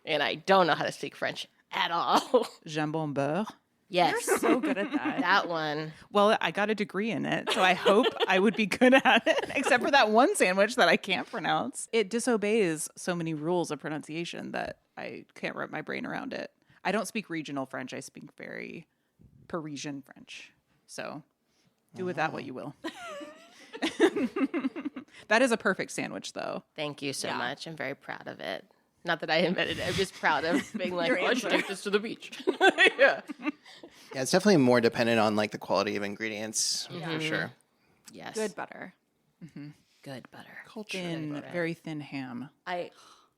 [SPEAKER 4] and I don't know how to speak French at all.
[SPEAKER 2] Jambon beurre.
[SPEAKER 4] Yes,
[SPEAKER 1] So good at that.
[SPEAKER 4] that one.
[SPEAKER 2] Well, I got a degree in it, so I hope I would be good at it, except for that one sandwich that I can't pronounce. It disobeys so many rules of pronunciation that I can't wrap my brain around it. I don't speak regional French. I speak very Parisian French. So do with that what you will. That is a perfect sandwich, though.
[SPEAKER 4] Thank you so
[SPEAKER 1] Yeah.
[SPEAKER 4] much. I'm very proud of it. Not that I invented it. I'm just proud of being like, oh, I should take this to the beach. Yeah.
[SPEAKER 3] Yeah, it's definitely more dependent on like the quality of ingredients for sure.
[SPEAKER 4] Yes.
[SPEAKER 1] Good butter.
[SPEAKER 4] Good butter.
[SPEAKER 2] Thin, very thin ham.
[SPEAKER 4] I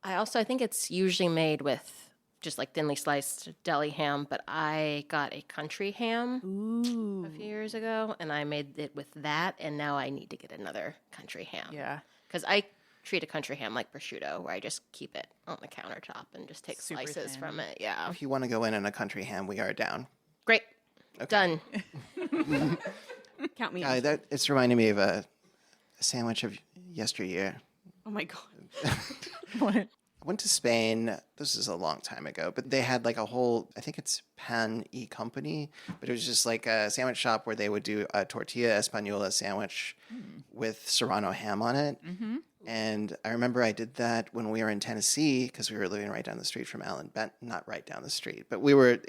[SPEAKER 4] also I think it's usually made with just like thinly sliced deli ham, but I got a country ham
[SPEAKER 2] Ooh.
[SPEAKER 4] a few years ago and I made it with that, and now I need to get another country ham.
[SPEAKER 2] Yeah.
[SPEAKER 4] Because I treat a country ham like prosciutto, where I just keep it on the countertop and just take
[SPEAKER 2] Super
[SPEAKER 4] slices
[SPEAKER 2] thin.
[SPEAKER 4] from it. Yeah.
[SPEAKER 3] If you want to go in on a country ham, we are down.
[SPEAKER 4] Great. Done.
[SPEAKER 1] Count me in.
[SPEAKER 3] That it's reminding me of a sandwich of yesteryear.
[SPEAKER 1] Oh my god.
[SPEAKER 2] What?
[SPEAKER 3] I went to Spain. This is a long time ago, but they had like a whole, I think it's Pan E Company, but it was just like a sandwich shop where they would do a tortilla española sandwich with serrano ham on it. And I remember I did that when we were in Tennessee because we were living right down the street from Allen Benton. Not right down the street, but we were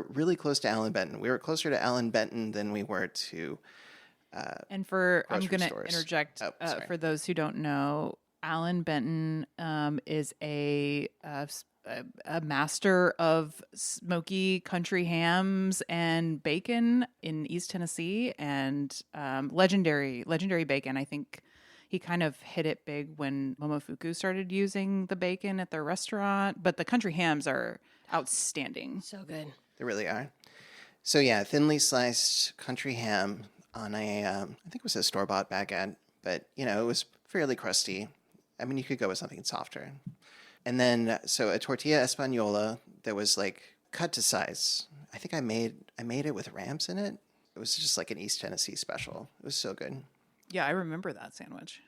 [SPEAKER 3] really close to Allen Benton. We were closer to Allen Benton than we were to.
[SPEAKER 2] And for, I'm
[SPEAKER 3] Grocery
[SPEAKER 2] going to
[SPEAKER 3] stores.
[SPEAKER 2] interject
[SPEAKER 3] Oh, sorry.
[SPEAKER 2] for those who don't know, Alan Benton is a master of smoky country hams and bacon in East Tennessee, and legendary bacon. I think he kind of hit it big when Momofuku started using the bacon at their restaurant, but the country hams are outstanding.
[SPEAKER 4] So good.
[SPEAKER 3] They really are. So yeah, thinly sliced country ham on a, I think it was a store-bought baguette, but it was fairly crusty. I mean, you could go with something softer. And then, so a tortilla española that was like cut to size. I think I made it with ramps in it. It was just like an East Tennessee special. It was so good.
[SPEAKER 2] Yeah, I remember that sandwich.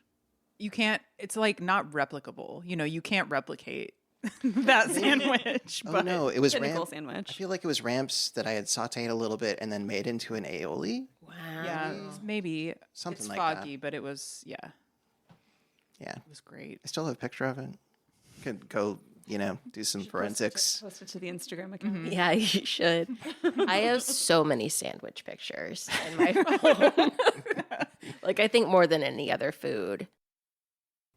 [SPEAKER 2] You can't, it's like not replicable. You can't replicate that sandwich.
[SPEAKER 3] Oh
[SPEAKER 2] but
[SPEAKER 3] no, it was
[SPEAKER 1] Pinnacle
[SPEAKER 3] ramps. I
[SPEAKER 1] sandwich.
[SPEAKER 3] feel like it was ramps that I had sauteed a little bit and then made into an aioli.
[SPEAKER 4] Wow.
[SPEAKER 2] Yeah, maybe
[SPEAKER 3] Something
[SPEAKER 2] it's
[SPEAKER 3] like
[SPEAKER 2] foggy, but it was
[SPEAKER 3] Yeah,
[SPEAKER 2] it was great.
[SPEAKER 3] I still have a picture of it. Could go, do some forensics.
[SPEAKER 1] Post it to the Instagram account.
[SPEAKER 4] Yeah, you should. I have so many sandwich pictures in my phone. Like, I think more than any other food.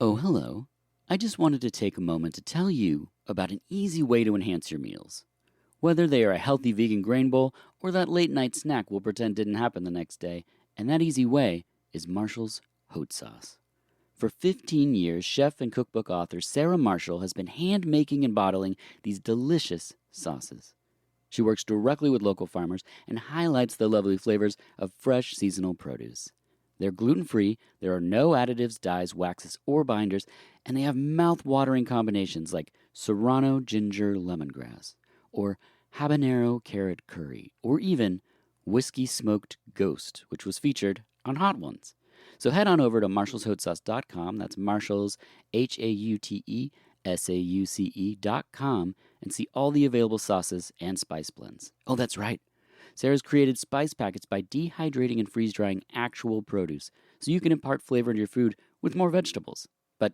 [SPEAKER 6] Oh, hello. I just wanted to take a moment to tell you about an easy way to enhance your meals. Whether they are a healthy vegan grain bowl or that late night snack we'll pretend didn't happen the next day, and that easy way is Marshall's Hot Sauce. For 15 years, chef and cookbook author Sarah Marshall has been hand-making and bottling these delicious sauces. She works directly with local farmers and highlights the lovely flavors of fresh seasonal produce. They're gluten-free, there are no additives, dyes, waxes, or binders, and they have mouth-watering combinations like serrano ginger lemongrass, or habanero carrot curry, or even whiskey smoked ghost, which was featured on Hot Ones. So head on over to marshallshotsauce.com, that's Marshalls, HAUTESAUCE.com, and see all the available sauces and spice blends. Oh, that's right. Sarah's created spice packets by dehydrating and freeze-drying actual produce, so you can impart flavor into your food with more vegetables. But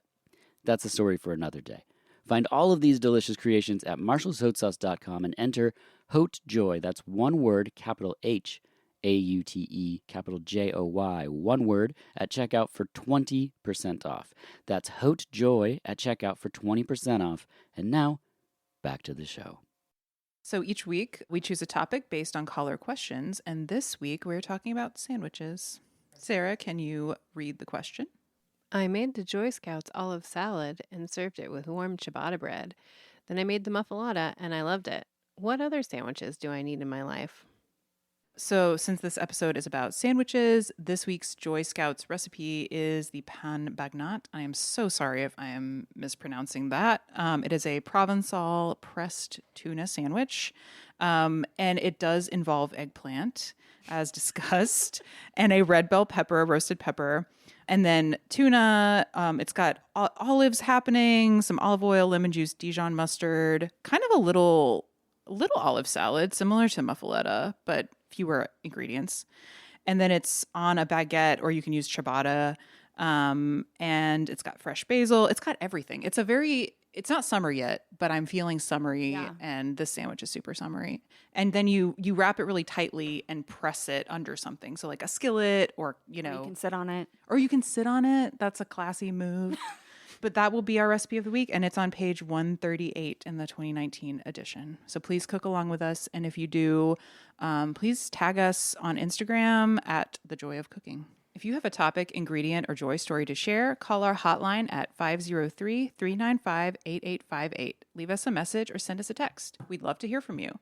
[SPEAKER 6] that's a story for another day. Find all of these delicious creations at marshallshotsauce.com and enter HOTJOY, that's one word, capital H, AUTE, capital JOY, one word, at checkout for 20% off. That's HOTJOY at checkout for 20% off. And now, back to the show.
[SPEAKER 2] So each week we choose a topic based on caller questions, and this week we're talking about sandwiches. Sarah, can you read the question?
[SPEAKER 5] I made the Joy Scouts olive salad and served it with warm ciabatta bread. Then I made the muffalata and I loved it. What other sandwiches do I need in my life?
[SPEAKER 2] So since this episode is about sandwiches, this week's Joy Scouts recipe is the pan Bagnat. I am so sorry if I am mispronouncing that. It is a Provençal pressed tuna sandwich, and it does involve eggplant, as discussed, and a red bell pepper, a roasted pepper, and then tuna. It's got olives happening, some olive oil, lemon juice, Dijon mustard, kind of a little olive salad, similar to muffaletta, but fewer ingredients. And then it's on a baguette, or you can use ciabatta. And it's got fresh basil. It's got everything. It's not summer yet, but I'm feeling summery, and this sandwich is super summery. And then you wrap it really tightly and press it under something. So like a skillet, or,
[SPEAKER 1] You can sit on it.
[SPEAKER 2] or you can sit on it. That's a classy move. But that will be our recipe of the week, and it's on page 138 in the 2019 edition. So please cook along with us, and if you do, please tag us on Instagram at The Joy of Cooking. If you have a topic, ingredient, or joy story to share, call our hotline at 503-395-8858. Leave us a message or send us a text. We'd love to hear from you.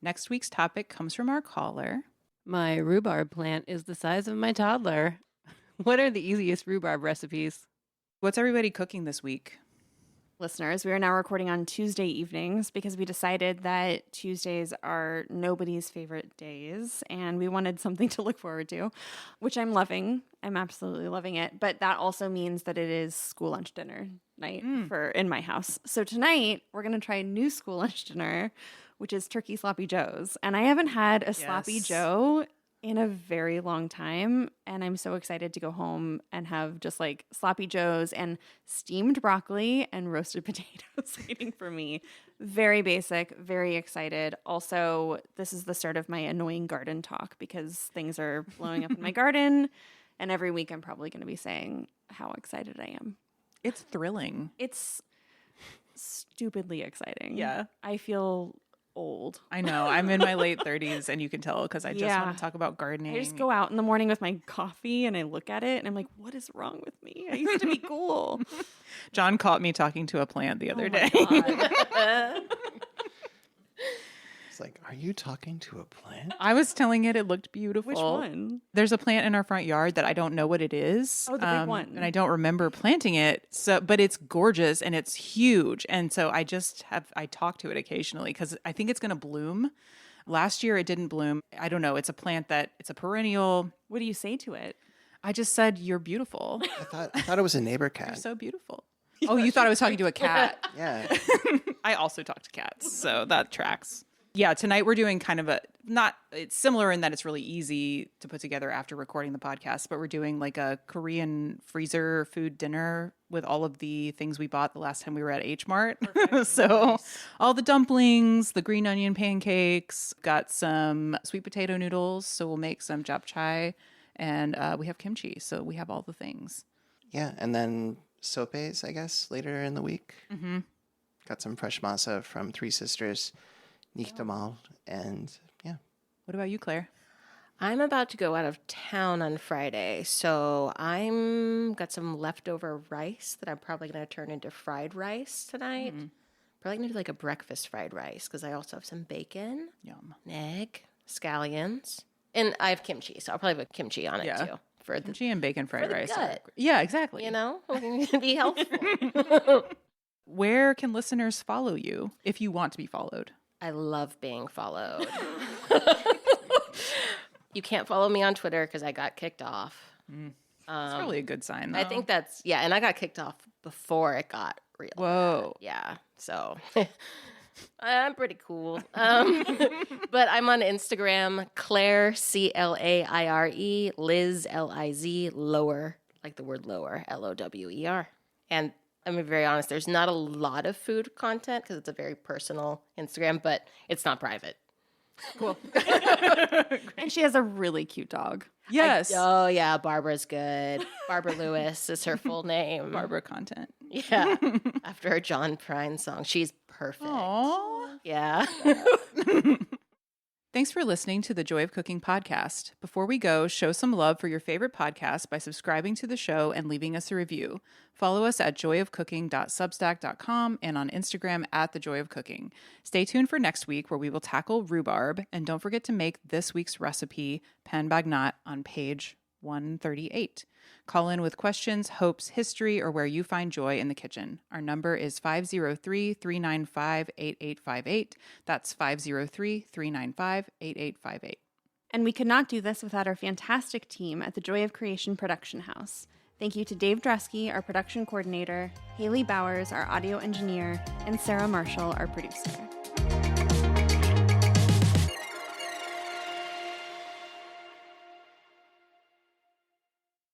[SPEAKER 2] Next week's topic comes from our caller.
[SPEAKER 5] My rhubarb plant is the size of my toddler. What are the easiest rhubarb recipes?
[SPEAKER 2] What's everybody cooking this week?
[SPEAKER 1] Listeners, we are now recording on Tuesday evenings because we decided that Tuesdays are nobody's favorite days and we wanted something to look forward to, which I'm loving. I'm absolutely loving it. But that also means that it is school lunch dinner night in my house. So tonight we're going to try a new school lunch dinner, which is turkey sloppy joes. And I haven't had a sloppy joe in a very long time, and I'm so excited to go home and have just like sloppy joes and steamed broccoli and roasted potatoes waiting for me. Very basic, very excited. Also, this is the start of my annoying garden talk because things are blowing up in my garden, and every week I'm probably going to be saying how excited I am.
[SPEAKER 2] It's thrilling.
[SPEAKER 1] It's stupidly exciting.
[SPEAKER 2] Yeah.
[SPEAKER 1] I feel old.
[SPEAKER 2] I know. I'm in my late 30s, and you can tell because I just
[SPEAKER 1] Yeah.
[SPEAKER 2] want to talk about gardening.
[SPEAKER 1] I just go out in the morning with my coffee and I look at it and I'm like, what is wrong with me? I used to be cool.
[SPEAKER 2] John caught me talking to a plant the other day.
[SPEAKER 3] It's like, are you talking to a plant?
[SPEAKER 2] I was telling it looked beautiful.
[SPEAKER 1] Which one?
[SPEAKER 2] There's a plant in our front yard that I don't know what it is.
[SPEAKER 1] Oh, the big one.
[SPEAKER 2] And I don't remember planting it. So, but it's gorgeous and it's huge. And so I talk to it occasionally because I think it's going to bloom. Last year it didn't bloom. I don't know. It's a plant it's a perennial.
[SPEAKER 1] What do you say to it?
[SPEAKER 2] I just said, you're beautiful.
[SPEAKER 3] I thought it was a neighbor cat.
[SPEAKER 2] You're so beautiful. Oh, you thought I was talking to a cat.
[SPEAKER 3] Yeah.
[SPEAKER 2] I also talk to cats, so that tracks. Yeah, tonight we're doing kind of it's similar in that it's really easy to put together after recording the podcast, but we're doing like a Korean freezer food dinner with all of the things we bought the last time we were at H Mart. So all the dumplings, the green onion pancakes, got some sweet potato noodles, so we'll make some japchae, and we have kimchi, so we have all the things.
[SPEAKER 3] Yeah, and then sopes, I guess, later in the week.
[SPEAKER 2] Mm-hmm.
[SPEAKER 3] Got some fresh masa from Three Sisters, Nicht Einmal, and yeah.
[SPEAKER 2] What about you, Claire?
[SPEAKER 4] I'm about to go out of town on Friday, so I'm got some leftover rice that I'm probably going to turn into fried rice tonight. Probably going to do like a breakfast fried rice because I also have some bacon,
[SPEAKER 2] Yum.
[SPEAKER 4] an egg, scallions, and I have kimchi, so I'll probably put kimchi on it too for the
[SPEAKER 2] Kimchi and bacon fried
[SPEAKER 4] the
[SPEAKER 2] rice.
[SPEAKER 4] gut.
[SPEAKER 2] Yeah, exactly.
[SPEAKER 4] you know be helpful.
[SPEAKER 2] Where can listeners follow you if you want to be followed?
[SPEAKER 4] I love being followed. You can't follow me on Twitter because I got kicked off.
[SPEAKER 2] That's probably a good sign, though.
[SPEAKER 4] I think that's and I got kicked off before it got real.
[SPEAKER 2] Whoa.
[SPEAKER 4] bad. Yeah, so I'm pretty cool. But I'm on Instagram, Claire Claire, Liz Liz, lower, like the word lower, LOWER. And I'm gonna be very honest, there's not a lot of food content because it's a very personal Instagram, but it's not private.
[SPEAKER 2] Cool.
[SPEAKER 1] And she has a really cute dog.
[SPEAKER 2] Yes.
[SPEAKER 4] Oh yeah, Barbara's good. Barbara Lewis is her full name.
[SPEAKER 2] Barbara content.
[SPEAKER 4] Yeah, after her John Prine song. She's perfect.
[SPEAKER 2] Aww.
[SPEAKER 4] Yeah.
[SPEAKER 2] Thanks for listening to the Joy of Cooking podcast. Before we go, show some love for your favorite podcast by subscribing to the show and leaving us a review. Follow us at joyofcooking.substack.com and on Instagram at thejoyofcooking. Stay tuned for next week where we will tackle rhubarb, and don't forget to make this week's recipe, pan bagnat, on page 138. Call in with questions, hopes, history, or where you find joy in the kitchen. Our number is 503-395-8858. That's 503-395-8858.
[SPEAKER 1] And we could not do this without our fantastic team at the Joy of Creation production house. Thank you to Dave Drusky, our production coordinator, Haley Bowers, our audio engineer, and Sarah Marshall, our producer.